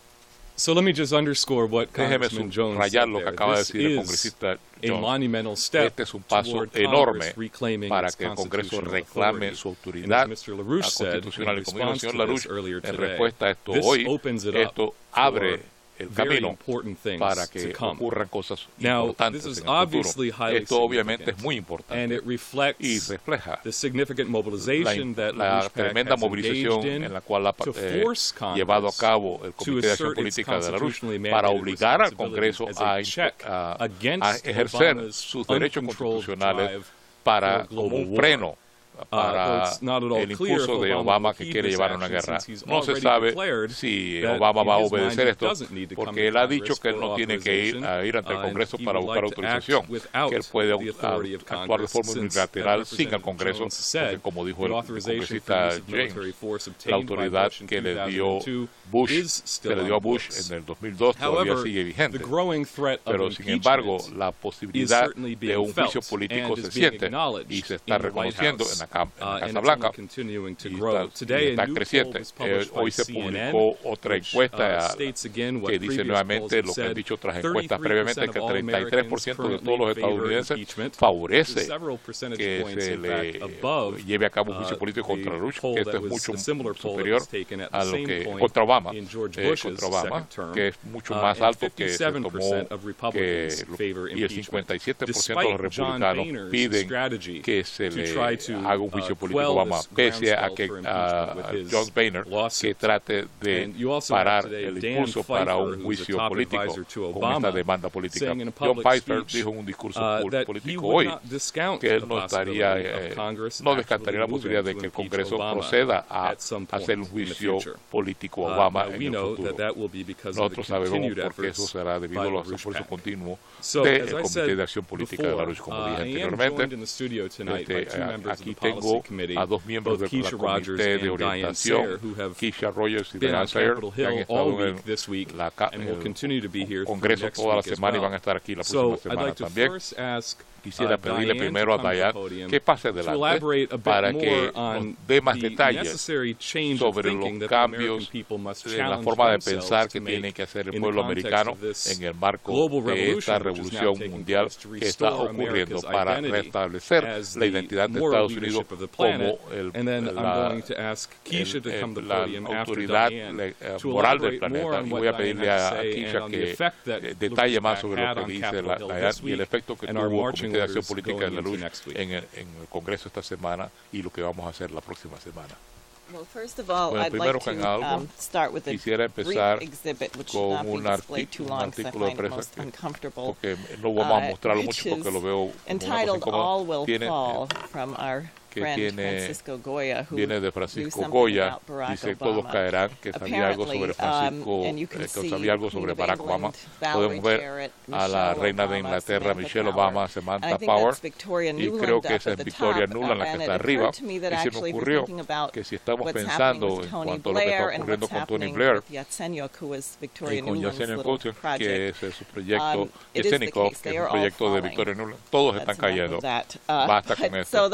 So let me just underscore what Déjeme Congressman Jones subrayar said lo que there. acaba de This decir el is congresista a Jones. monumental step Este es un paso toward enorme Congress reclaiming para its que el Congreso constitutional reclame authority. su autoridad And as Mr. LaRouche said, constitucional. in Y como dijo el response señor to LaRouche, this earlier en today, respuesta a esto this hoy, opens it esto up abre el very camino important things para que to come. ocurran cosas Now, importantes this is en el obviously futuro. highly Esto obviamente es significant, muy and importante it reflects y refleja the significant mobilization that la LaRouche PAC tremenda has movilización engaged in en la cual ha to force llevado a Congress cabo el to Comité de Acción assert its Política de la LaRouche constitutionally para mandated obligar al responsibilities Congreso as a check a against ejercer Obama's sus derechos uncontrolled constitucionales drive para for global como un war. freno para It's not at all el clear impulso if de Obama Obama que will quiere heed llevar a this una action, guerra. since he's No se already sabe declared si that Obama va a in his mind obedecer he esto, doesn't need to come porque to él ha dicho Congress que él for no tiene que ir authorization, ante el Congreso and he para would buscar like to act autorización, without que él puede the authority of actuar de Congress, forma since, unilateral as sin el Representative Congreso, Jones said, porque como dijo the el authorization for congresista use of military James, force la obtained by autoridad Bush in que le dio 2002 Bush, is que still le on dio a the Bush books. en el 2002 todavía However, sigue vigente. the growing threat of Pero sin embargo, impeachment la is posibilidad certainly de being un juicio felt político and se is being siente acknowledged y se in está the White reconociendo House, en la and Casa it's Blanca only continuing to y grow. está Today, a está new poll creciente. was published by Hoy se CNN, publicó otra which, encuesta states again what que dice previous nuevamente polls lo que han said. dicho otras encuestas previamente, que 33% of all Americans 33% de todos los currently favor estadounidenses impeachment, favorece several percentage que points, se in fact, le above lleve a cabo un juicio político contra the Bush, poll que esto that es was mucho a similar poll that superior was taken at a the lo same que point contra Obama, in George Bush's second term, que es mucho más and alto que se tomó 57% of que Republicans favor y el impeachment. 57% de los Despite John republicanos Boehner's piden strategy que se to le try to haga un juicio político a quell Obama, this pese a groundswell que for impeachment with his John Boehner que lawsuit. trate de And you also have parar today el Dan impulso para Pfeiffer, un who's a juicio top político advisor to con Obama, esta demanda política. saying in a John public Pfeiffer speech, dijo en un discurso that he político would hoy not discount que él the no estaría, possibility of Congress no descartaría la actually posibilidad de moving que el to impeach Congreso Obama proceda a at some point hacer un in the juicio future. político a Obama Now, en we el know futuro. that will be because of the Nosotros sabemos continued porque eso efforts será debido by a los LaRouche esfuerzos PAC. continuos So, del as I Comité said de Acción Política de before, LaRouche, como dije I am anteriormente. joined in the studio tonight by two members of Aquí the Policy tengo Committee, a dos miembros both del Keisha Rogers Comité de and Diane Orientación, Sayer, who have Keisha Rogers y been Diane on Sayer, Capitol que han Hill all estado week this week, en and will continue to be here through Congreso next toda la week as semana y well. van a estar aquí la próxima So, I'd semana like to también. first ask quisiera pedirle primero a Diane que pase adelante para que nos dé más detalles sobre los cambios en la forma de pensar que tiene que hacer el pueblo americano en el marco de esta revolución mundial que está ocurriendo para restablecer la identidad de Estados Unidos como la autoridad moral del planeta. Y voy a pedirle a Keisha que detalle más sobre lo que dice Diane y el efecto que tuvo el Comité de Acción Política de la Luz en el Congreso esta semana y lo que vamos a hacer la próxima semana. Bueno, primero que nada, quisiera empezar con un artículo de prensa porque no vamos a mostrarlo mucho porque lo veo como una cosa viene de Francisco Goya, dice todos caerán, que sabía algo sobre que sabía algo sobre Barack Obama. Podemos ver a la reina de Inglaterra, Michelle Obama, Samantha Power, y creo que esa es Victoria Nuland, la que está arriba, y se me ocurrió que si estamos pensando en cuanto a lo que está ocurriendo con Tony Blair y con Yesenia Kutcher, que es su proyecto Yesenia, que es un proyecto de Victoria Nuland, todos están cayendo. Basta con esto.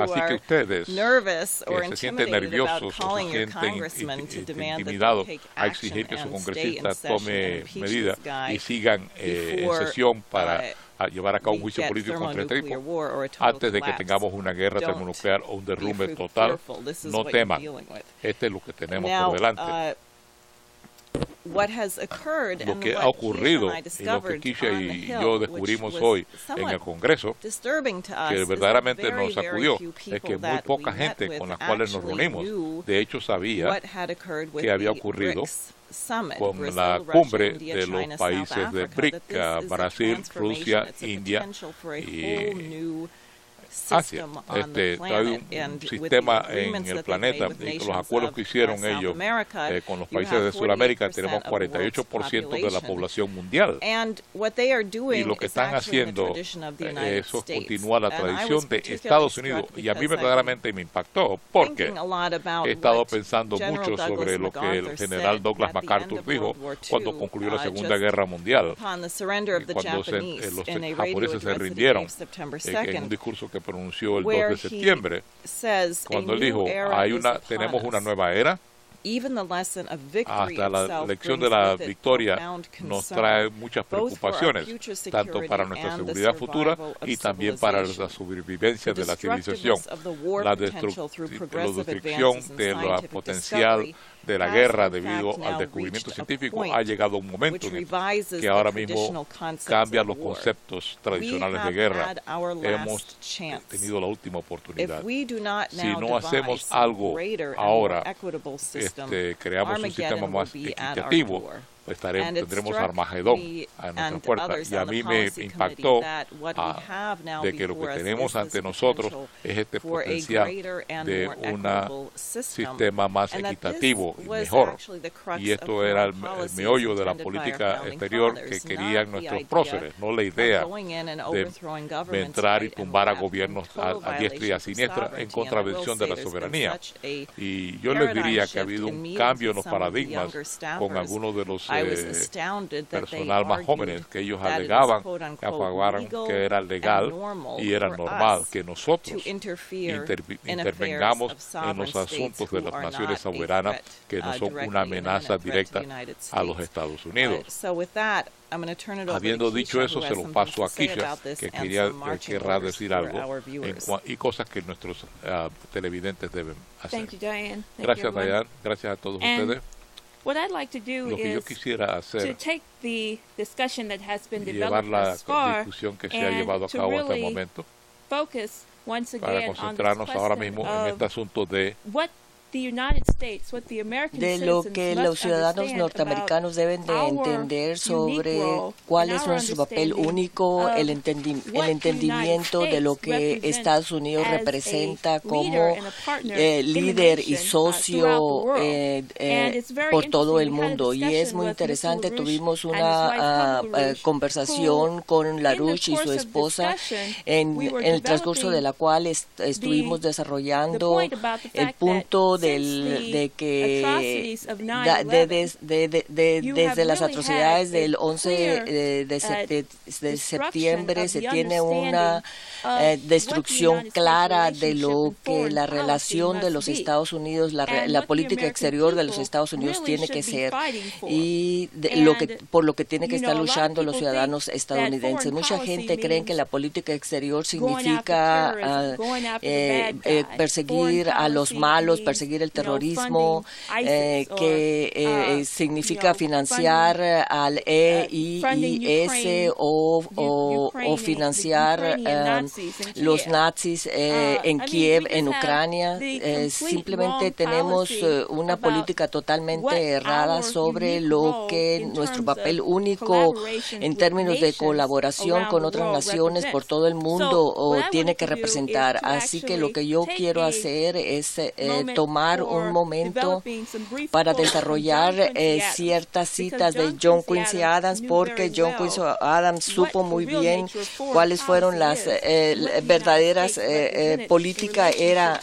Así que ustedes que se sienten nerviosos o se sienten intimidados a exigir que su congresista tome medidas y sigan en sesión para llevar a cabo un juicio político contra este tipo, antes de que tengamos una guerra termonuclear o un derrumbe total, no teman. Este es lo que tenemos por delante. Lo que ha ocurrido y lo que Keisha y yo descubrimos hoy en el Congreso, que verdaderamente nos sacudió, es que muy poca gente con la cual nos reunimos, de hecho sabía que había ocurrido con la cumbre de los países de BRIC, Brasil, Rusia, India y Asia. Hay un sistema en el planeta y con los acuerdos que hicieron ellos con los países de Sudamérica tenemos 48% de la población mundial. Y lo que están haciendo eso continúa la tradición de Estados Unidos. Y a mí verdaderamente me impactó porque he estado pensando mucho sobre lo que el general Douglas MacArthur dijo cuando concluyó la Segunda Guerra Mundial, cuando los japoneses se rindieron en un discurso que pronunció el 2 de septiembre, cuando él dijo, tenemos una nueva era. Hasta la lección de la victoria nos trae muchas preocupaciones, tanto para nuestra seguridad futura y también para la sobrevivencia de la civilización. La destrucción de la potencial de la guerra debido al descubrimiento científico ha llegado a un momento en el que ahora mismo cambian los conceptos tradicionales de guerra. Hemos tenido la última oportunidad. Si no hacemos algo ahora, creamos un sistema más equitativo, tendremos Armagedón a nuestra puerta. Y a mí me impactó de que lo que tenemos ante nosotros es este potencial de un sistema más equitativo y mejor. Y esto era el meollo de la política exterior que querían nuestros próceres, no la idea de entrar y tumbar a gobiernos a diestra y a siniestra en contravención de la soberanía. Y yo les diría que ha habido un cambio en los paradigmas con algunos de los personal más jóvenes, que ellos alegaban que era legal y era normal que nosotros intervengamos en los asuntos de las naciones soberanas que no son una amenaza directa a los Estados Unidos. Habiendo dicho eso, se lo paso a Keisha, que querrá decir algo y cosas que nuestros televidentes deben hacer. Gracias, Diane. Gracias a todos ustedes. What I'd like to do lo que yo quisiera hacer to take the discussion that has been llevar developed la thus far discusión que se ha llevado a cabo hasta el momento focus once para again concentrarnos on ahora mismo en este asunto de lo que los ciudadanos norteamericanos deben de entender sobre cuál es nuestro papel único, el entendimiento de lo que Estados Unidos representa como líder y socio por todo el mundo. Y es muy interesante, tuvimos una conversación con LaRouche y su esposa en el transcurso de la cual estuvimos desarrollando el punto de que desde las atrocidades del 11 de septiembre se tiene una destrucción clara de lo que la relación de los Estados Unidos, la política exterior de los Estados Unidos tiene que ser y por lo que tiene que estar luchando los ciudadanos estadounidenses. Mucha gente cree que la política exterior significa perseguir a los malos, perseguir el terrorismo, que significa financiar al EIS o financiar los nazis en Kiev, en Ucrania. Simplemente tenemos una política totalmente errada sobre lo que nuestro papel único en términos de colaboración con otras naciones por todo el mundo tiene que representar. Así que lo que yo quiero hacer es tomar un momento para desarrollar ciertas citas de John Quincy Adams, porque John Quincy Adams supo muy bien cuáles fueron las verdaderas políticas era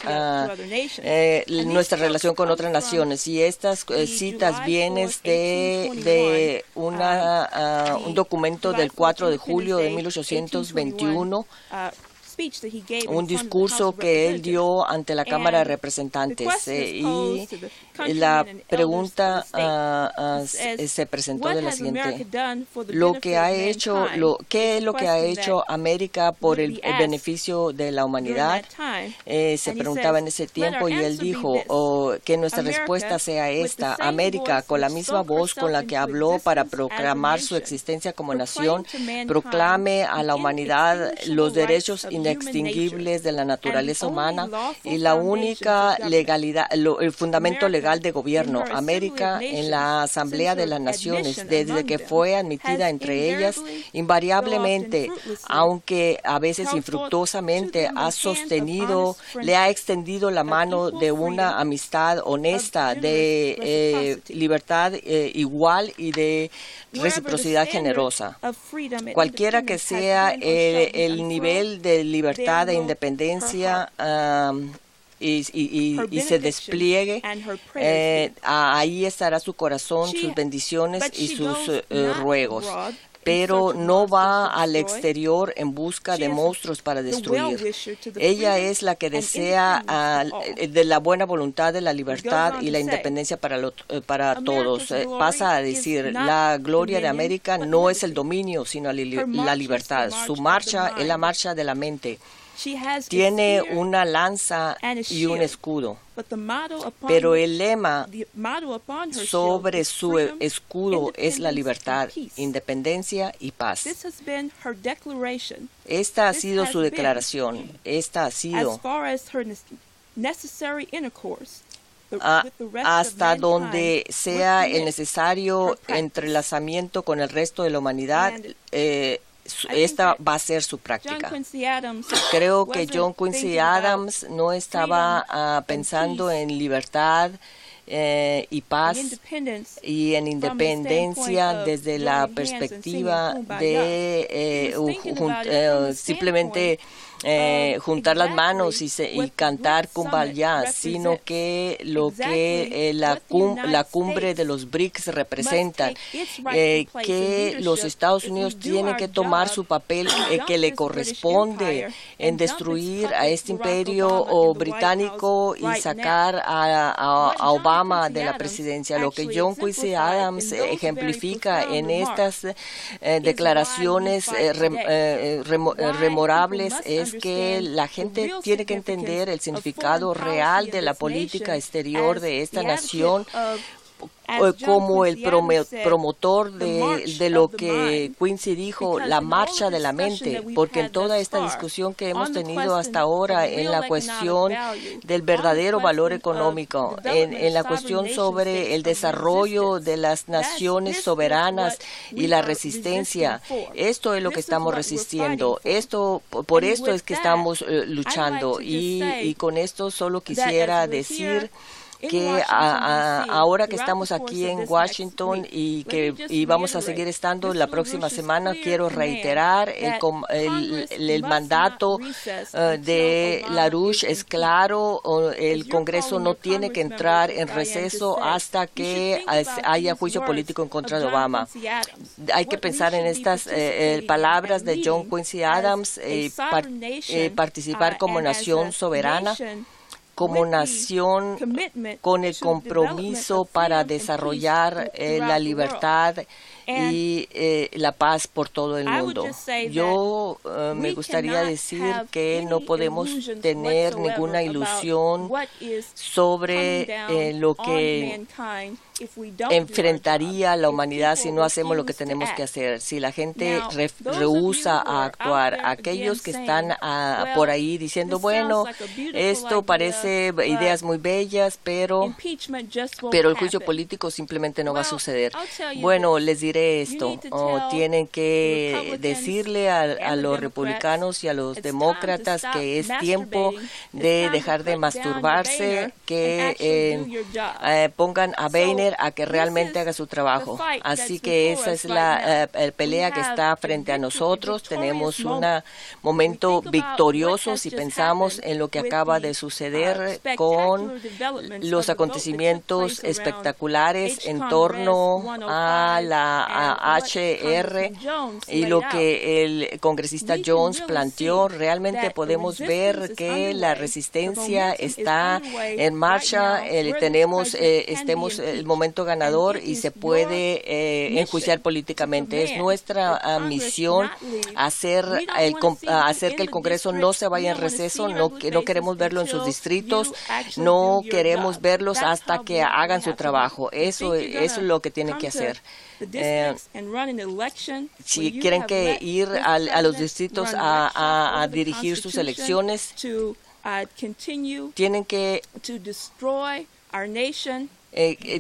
nuestra relación con otras naciones, y estas citas vienen de un documento del 4 de julio de 1821, un discurso que él dio ante la Cámara de Representantes, y la pregunta se presentó de la siguiente: ¿qué es lo que ha hecho América por el beneficio de la humanidad? Se preguntaba en ese tiempo, y él dijo que nuestra respuesta sea esta: América, con la misma voz con la que habló para proclamar su existencia como nación, proclame a la humanidad los derechos inextinguibles de la naturaleza humana y la única legalidad, el fundamento legal de gobierno. América, en la Asamblea de las Naciones, desde que fue admitida entre ellas, invariablemente, aunque a veces infructuosamente, le ha extendido la mano de una amistad honesta, de libertad igual y de reciprocidad generosa. Cualquiera que sea el nivel de libertad e independencia y se despliegue, ahí estará su corazón, sus bendiciones y sus ruegos. Pero no va al exterior en busca de monstruos para destruir. Ella es la que desea de la buena voluntad de la libertad y la independencia para todos. Pasa a decir: la gloria de América no es el dominio, sino la libertad. Su marcha es la marcha de la mente. Tiene una lanza y un escudo, pero el lema sobre su escudo es la libertad, independencia y paz. Esta ha sido su declaración. Esta ha sido hasta donde sea el necesario entrelazamiento con el resto de la humanidad. Esta va a ser su práctica. Creo que John Quincy Adams no estaba pensando en libertad y paz y en independencia desde la perspectiva de simplemente juntar las manos y cantar Kumbaya, sino que lo que la cumbre de los BRICS representa, que los Estados Unidos tienen que tomar su papel que le corresponde en destruir a este imperio británico y sacar a Obama de la presidencia. Lo que John Quincy Adams ejemplifica en estas declaraciones rememorables es que la gente tiene que entender el significado real de la política exterior de esta nación como el promotor de lo que Quincy dijo, la marcha de la mente, porque en toda esta discusión que hemos tenido hasta ahora en la cuestión del verdadero valor económico, en la cuestión sobre el desarrollo de las naciones soberanas y la resistencia, esto es lo que estamos resistiendo, por esto es que estamos luchando, y con esto solo quisiera decir que ahora que estamos aquí en Washington y vamos a seguir estando la próxima semana, quiero reiterar el mandato de LaRouche es claro. El Congreso no tiene que entrar en receso hasta que haya juicio político en contra de Obama. Hay que pensar en estas palabras de John Quincy Adams, participar como nación soberana, como nación con el compromiso para desarrollar la libertad y la paz por todo el mundo. Yo me gustaría decir que no podemos tener ninguna ilusión sobre lo que enfrentaría a la humanidad si no hacemos lo que tenemos que hacer. Si la gente rehúsa a actuar, aquellos que están por ahí diciendo, bueno, esto parece ideas muy bellas, pero el juicio político simplemente no va a suceder. Bueno, les diré esto. Tienen que decirle a los republicanos y a los demócratas que es tiempo de dejar de masturbarse, que pongan a Boehner a que realmente haga su trabajo. Así que esa es la pelea que está frente a nosotros. Tenemos un momento victorioso si pensamos en lo que acaba de suceder con los acontecimientos espectaculares en torno a la HR y lo que el congresista Jones planteó. Realmente podemos ver que la resistencia está en marcha. Tenemos el momento ganador y se puede enjuiciar políticamente. Es nuestra misión hacer que el Congreso no se vaya en receso. No queremos verlo en sus distritos, no queremos verlos hasta que hagan su trabajo. Eso es lo que tienen que hacer. Si quieren que ir a los distritos a dirigir sus elecciones, tienen que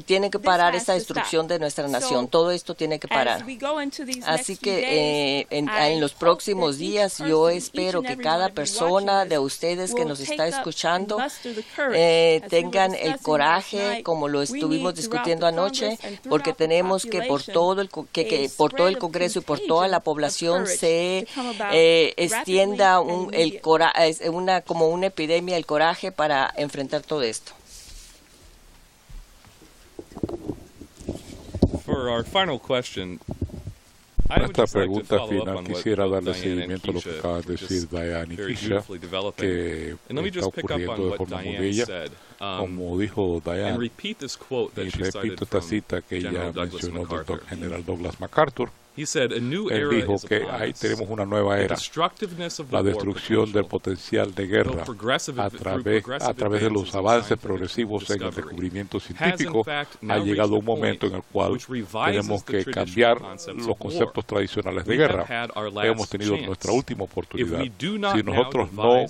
tienen que parar esta destrucción de nuestra nación. Todo esto tiene que parar. Así que en los próximos días yo espero que cada persona de ustedes que nos está escuchando tengan el coraje, como lo estuvimos discutiendo anoche, porque tenemos que por todo el Congreso y por toda la población se extienda como una epidemia el coraje para enfrentar todo esto. Nuestra pregunta final, quisiera darle seguimiento a lo que acaba de decir Diane y Kisha, que está ocurriendo de forma muy bella. Como dijo Diane, y repito esta cita que ella mencionó del general Douglas MacArthur. Él dijo que ahí tenemos una nueva era, la destrucción del potencial de guerra a través de los avances progresivos en el descubrimiento científico. Ha llegado un momento en el cual tenemos que cambiar los conceptos tradicionales de guerra. Hemos tenido nuestra última oportunidad. Si nosotros no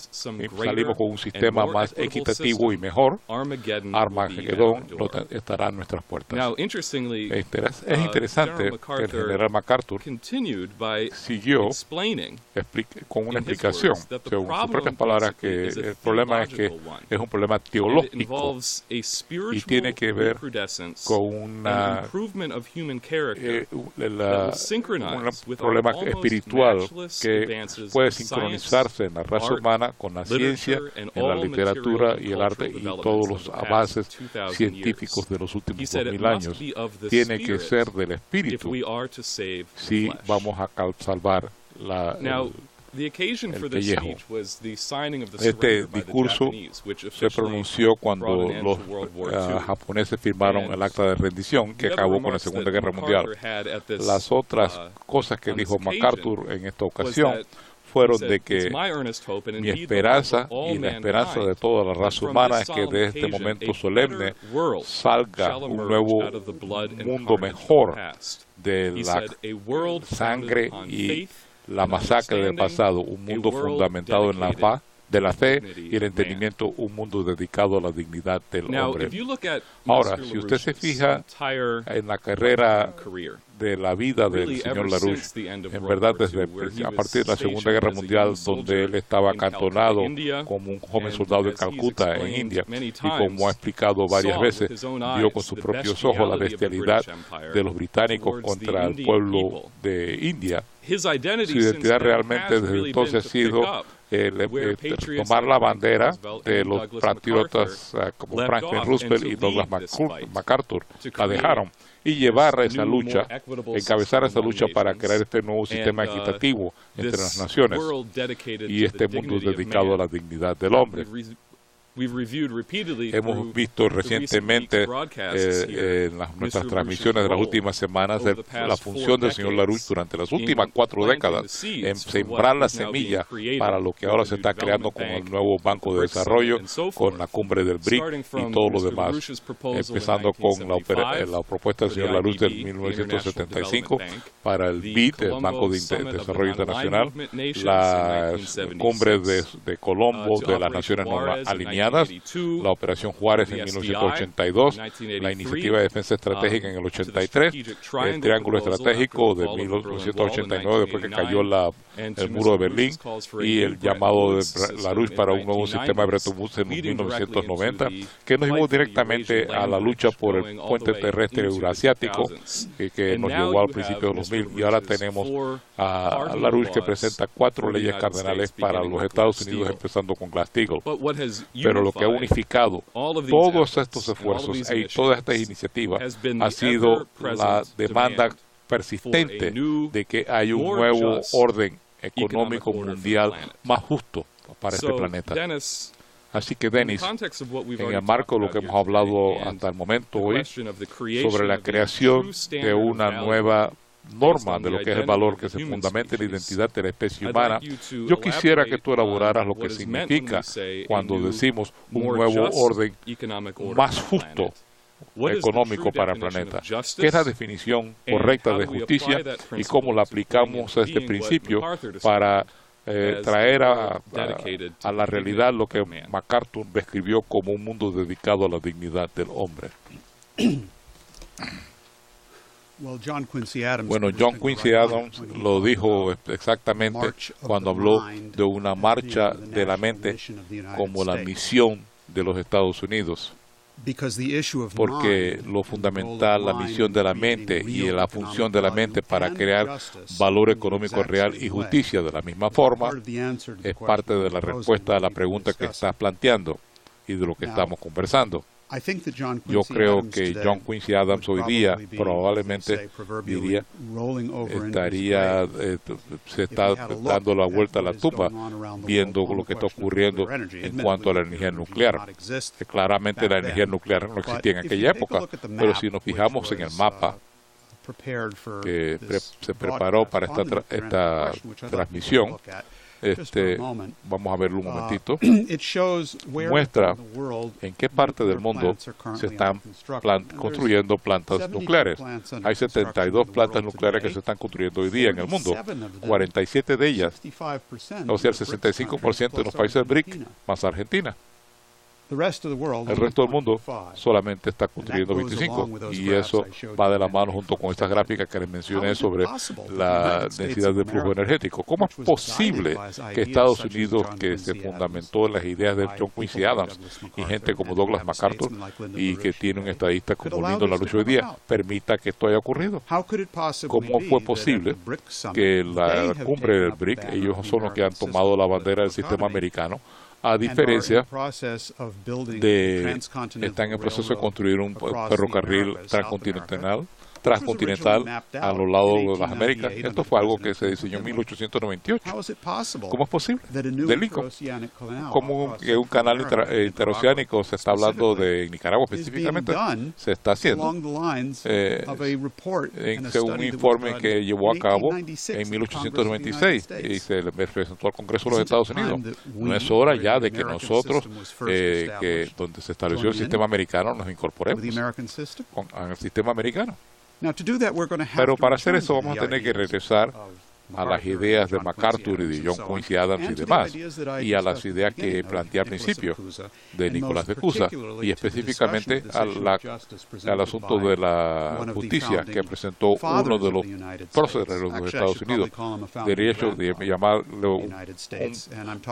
salimos con un sistema más equitativo y mejor, Armagedón estará en nuestras puertas. Es interesante que el general MacArthur siguió con una explicación, según sus propias palabras, que el problema es que es un problema teológico y tiene que ver con un problema espiritual que puede sincronizarse en la raza humana con la ciencia, en la literatura y el arte y todos los avances científicos de los últimos 2000 años. Tiene que ser del espíritu si vamos a salvar el pellejo. Este discurso se pronunció cuando los japoneses firmaron el acta de rendición que acabó con la Segunda Guerra Mundial. Las otras cosas que dijo MacArthur en esta ocasión fueron de que mi esperanza y la esperanza de toda la raza humana es que de este momento solemne salga un nuevo mundo mejor de la sangre y la masacre del pasado, un mundo fundamentado en la paz de la fe y el entendimiento, un mundo dedicado a la dignidad del hombre. Ahora, si usted se fija en la carrera de la vida del señor LaRouche, en verdad desde a partir de la Segunda Guerra Mundial, donde él estaba acantonado como un joven soldado de Calcuta en India, y como ha explicado varias veces, vio con sus propios ojos la bestialidad de los británicos contra el pueblo de India. Su identidad realmente desde entonces ha sido tomar la bandera de los patriotas como Franklin Roosevelt y Douglas MacArthur, la dejaron, y llevar a esa lucha, encabezar esa lucha para crear este nuevo sistema equitativo entre las naciones y este mundo dedicado a la dignidad del hombre. Hemos visto recientemente en nuestras transmisiones de las últimas semanas la función del señor LaRouche durante las últimas 4 décadas en sembrar la semilla para lo que ahora se está creando con el nuevo Banco de Desarrollo, con la cumbre del BRIC y todo lo demás, empezando con la propuesta del señor LaRouche del 1975 para el BID, el Banco de Desarrollo Internacional, la cumbre de Colombo de las Naciones Alineadas, la Operación Juárez en 1982, la Iniciativa de Defensa Estratégica en el 83, el Triángulo Estratégico de 1989, después que cayó el muro de Berlín, y el llamado de LaRouche para un nuevo sistema de Bretton Woods en 1990, que nos llevó directamente a la lucha por el puente terrestre eurasiático que nos llevó al principio de los 2000, y ahora tenemos a LaRouche que presenta 4 leyes cardenales para los Estados Unidos, empezando con Glass-Steagall. Pero lo que ha unificado todos estos esfuerzos y todas estas iniciativas ha sido la demanda persistente de que hay un nuevo orden económico mundial más justo para este planeta. Así que, Dennis, en el marco de lo que hemos hablado hasta el momento hoy sobre la creación de una nueva norma de lo que es el valor que se fundamenta en la identidad de la especie humana, yo quisiera que tú elaboraras lo que significa cuando decimos un nuevo orden más justo económico para el planeta. ¿Qué es la definición correcta de justicia y cómo la aplicamos a este principio para traer a la realidad lo que MacArthur describió como un mundo dedicado a la dignidad del hombre? Bueno, John Quincy Adams lo dijo exactamente cuando habló de una marcha de la mente como la misión de los Estados Unidos. Porque lo fundamental, la misión de la mente y la función de la mente para crear valor económico real y justicia de la misma forma es parte de la respuesta a la pregunta que estás planteando y de lo que estamos conversando. Yo creo que John Quincy Adams hoy día probablemente diría se está dando la vuelta a la tumba viendo lo que está ocurriendo en cuanto a la energía nuclear. Claramente la energía nuclear no existía en aquella época, pero si nos fijamos en el mapa que se preparó para esta transmisión, vamos a verlo un momentito, muestra en qué parte del mundo se están construyendo plantas nucleares. Hay 72 plantas nucleares que se están construyendo hoy día en el mundo, 47 de ellas, o sea, el 65% de los países BRIC, más Argentina. El resto del mundo solamente está construyendo 25, y eso va de la mano junto con estas gráficas que les mencioné sobre la densidad de flujo energético. ¿Cómo es posible que Estados Unidos, que se fundamentó en las ideas de John Quincy Adams y gente como Douglas MacArthur y que tiene un estadista como Lyndon LaRouche hoy día, permita que esto haya ocurrido? ¿Cómo fue posible que la cumbre del BRIC, ellos son los que han tomado la bandera del sistema americano, a diferencia están en el proceso de construir un ferrocarril transcontinental a los lados de las Américas? Esto fue algo que se diseñó en 1898. ¿Cómo es posible? De Lincoln. ¿Cómo que un canal interoceánico, se está hablando de Nicaragua específicamente, se está haciendo según un informe que llevó a cabo en 1896 y se le presentó al Congreso de los Estados Unidos? No es hora ya de que nosotros, donde se estableció el sistema americano, nos incorporemos al sistema americano. Pero para hacer eso vamos a tener que regresar a las ideas de MacArthur y de John Quincy Adams y demás, y a las ideas que planteé al principio de Nicolás de Cusa, y específicamente al asunto de la justicia que presentó uno de los próceres de los Estados Unidos. Derecho de llamarlo un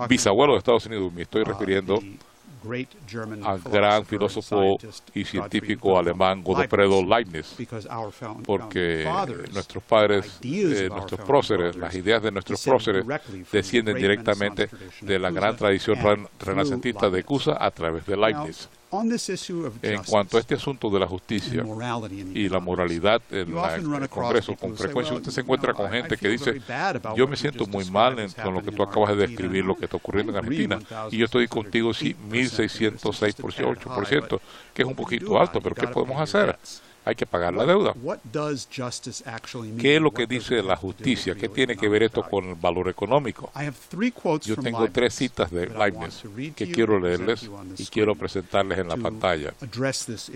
bisabuelo de Estados Unidos. Me estoy refiriendo al gran filósofo y científico alemán Gottfried Leibniz, porque nuestros padres, nuestros próceres, las ideas de nuestros próceres descienden directamente de la gran tradición renacentista de Cusa a través de Leibniz. En cuanto a este asunto de la justicia y la moralidad en el Congreso, con frecuencia usted se encuentra con gente que dice: yo me siento muy mal con lo que tú acabas de describir, lo que está ocurriendo en Argentina, y yo estoy contigo, sí, 1.606%, que es un poquito alto, pero ¿qué podemos hacer? Hay que pagar la deuda. ¿Qué es lo que dice la justicia? ¿Qué tiene que ver esto con el valor económico? Yo tengo 3 citas de Leibniz que quiero leerles y quiero presentarles en la pantalla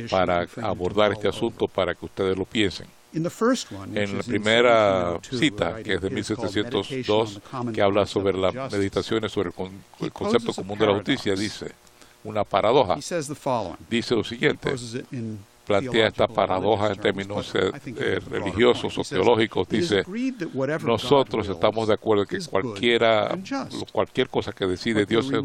para abordar este asunto, para que ustedes lo piensen. En la primera cita, que es de 1702, que habla sobre las meditaciones sobre el concepto común de la justicia, dice una paradoja. Dice lo siguiente: plantea esta paradoja en términos religiosos o teológicos. Dice: nosotros estamos de acuerdo que cualquier cosa que decide Dios es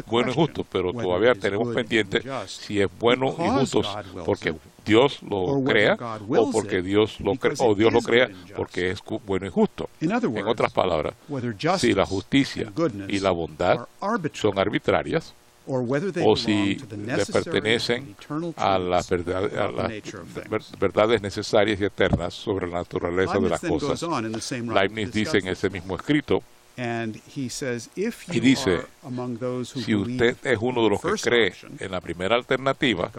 bueno y justo, pero todavía tenemos pendiente si es bueno y justo porque Dios lo crea o porque Dios lo crea porque es bueno y justo. En otras palabras, si la justicia y la bondad son arbitrarias, o si le pertenecen a las verdades necesarias y eternas sobre la naturaleza de las cosas. Leibniz dice en ese mismo escrito, y dice: si usted es uno de los que cree en la primera alternativa,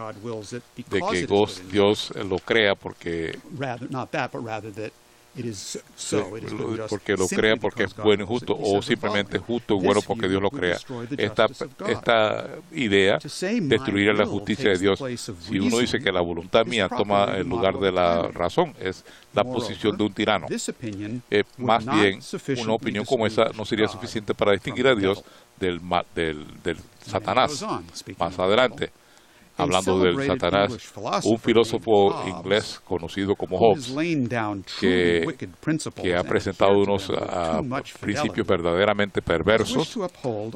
de que Dios lo crea porque lo crea porque es bueno y justo, o simplemente justo y bueno porque Dios lo crea. Esta idea destruirá la justicia de Dios. Si uno dice que la voluntad mía toma el lugar de la razón, es la posición de un tirano. Más bien, una opinión como esa no sería suficiente para distinguir a Dios del Satanás. Más adelante, hablando del Satanás, un filósofo inglés conocido como Hobbes, que ha presentado unos principios verdaderamente perversos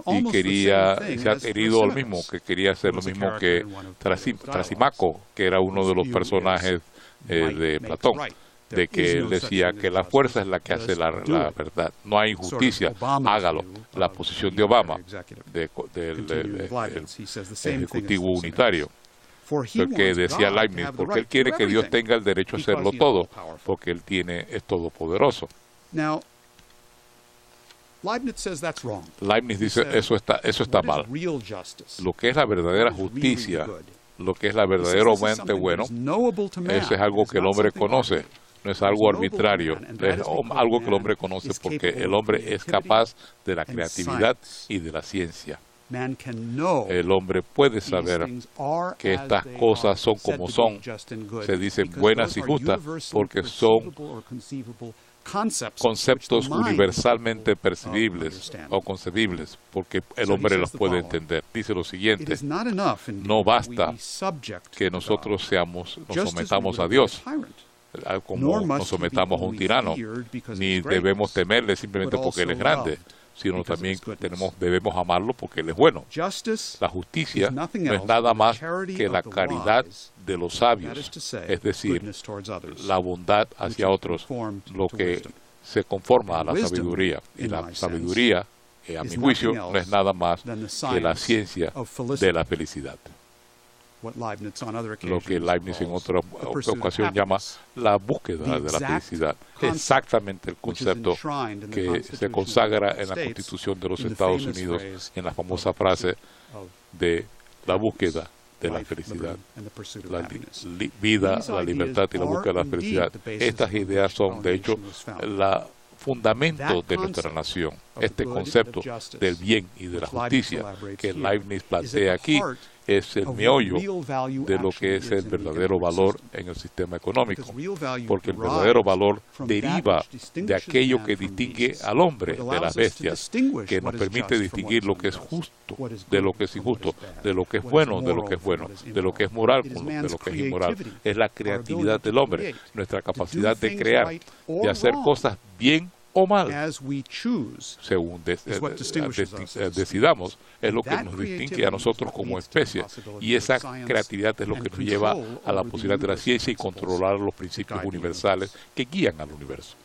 y se ha herido al mismo, que quería hacer lo mismo que Trasimaco, que era uno de los personajes de Platón, de que él decía que la fuerza es la que hace la verdad. No hay injusticia, hágalo. La posición de Obama, del Ejecutivo Unitario, porque decía Leibniz, porque él quiere que Dios tenga el derecho a hacerlo todo, porque él es todopoderoso. Leibniz dice, eso está mal. Lo que es la verdadera justicia, lo que es la verdaderamente bueno, eso es algo que el hombre conoce. No es algo arbitrario, es algo que el hombre conoce porque el hombre es capaz de la creatividad y de la ciencia. El hombre puede saber que estas cosas son como son, se dicen buenas y justas, porque son conceptos universalmente percibibles o concebibles, porque el hombre los puede entender. Dice lo siguiente: no basta que nosotros nos sometamos a Dios, como nos sometamos a un tirano, ni debemos temerle simplemente porque Él es grande, sino también debemos amarlo porque Él es bueno. La justicia no es nada más que la caridad de los sabios, es decir, la bondad hacia otros, lo que se conforma a la sabiduría. Y la sabiduría, a mi juicio, no es nada más que la ciencia de la felicidad. Lo que Leibniz en otra ocasión llama la búsqueda de la felicidad. Exactamente el concepto que se consagra en la Constitución de los Estados Unidos en la famosa frase de la búsqueda de la felicidad. La vida, la libertad y la búsqueda de la felicidad. Estas ideas son, de hecho, el fundamento de nuestra nación. Este concepto del bien y de la justicia que Leibniz plantea aquí es el meollo de lo que es el verdadero valor en el sistema económico, porque el verdadero valor deriva de aquello que distingue al hombre de las bestias, que nos permite distinguir lo que es justo de lo que es injusto, de lo que es bueno de lo que es bueno, de lo que es moral de lo que es inmoral. Es la creatividad del hombre, nuestra capacidad de crear, de hacer cosas bien o mal, según decidamos, es lo que nos distingue a nosotros como especie, y esa creatividad es lo que nos lleva a la posibilidad de la ciencia y controlar los principios universales que guían al universo.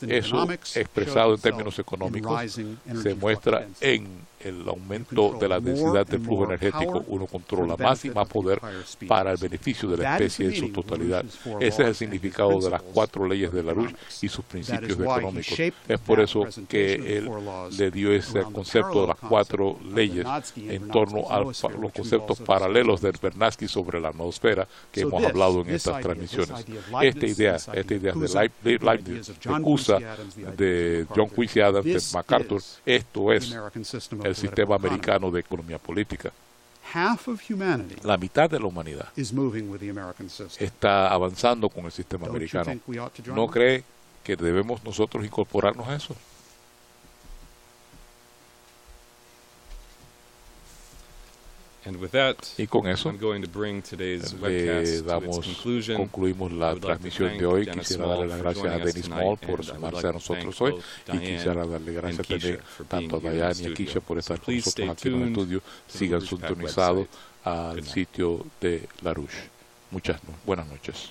Eso, expresado en términos económicos, se muestra en el aumento de la densidad del flujo energético. Uno controla más y más poder para el beneficio de la especie en su totalidad. Ese es el significado de las 4 leyes de Larouche y sus principios económicos. Es por eso que él le dio ese concepto de las 4 leyes en torno a los conceptos paralelos de Vernadsky sobre la noosfera que hemos hablado en estas transmisiones. Esta idea de Leibniz, de Cusa, de John Quincy Adams, de MacArthur, esto es el sistema americano de economía política. La mitad de la humanidad está avanzando con el sistema americano. ¿No cree que debemos nosotros incorporarnos a eso? Y con eso concluimos la transmisión de hoy. Quisiera darle las gracias a Dennis Small por sumarse a nosotros hoy, y quisiera darle gracias también tanto a Diane y a Keisha por estar con nosotros aquí en el estudio. Sigan sintonizados al sitio de Larouche. Buenas noches.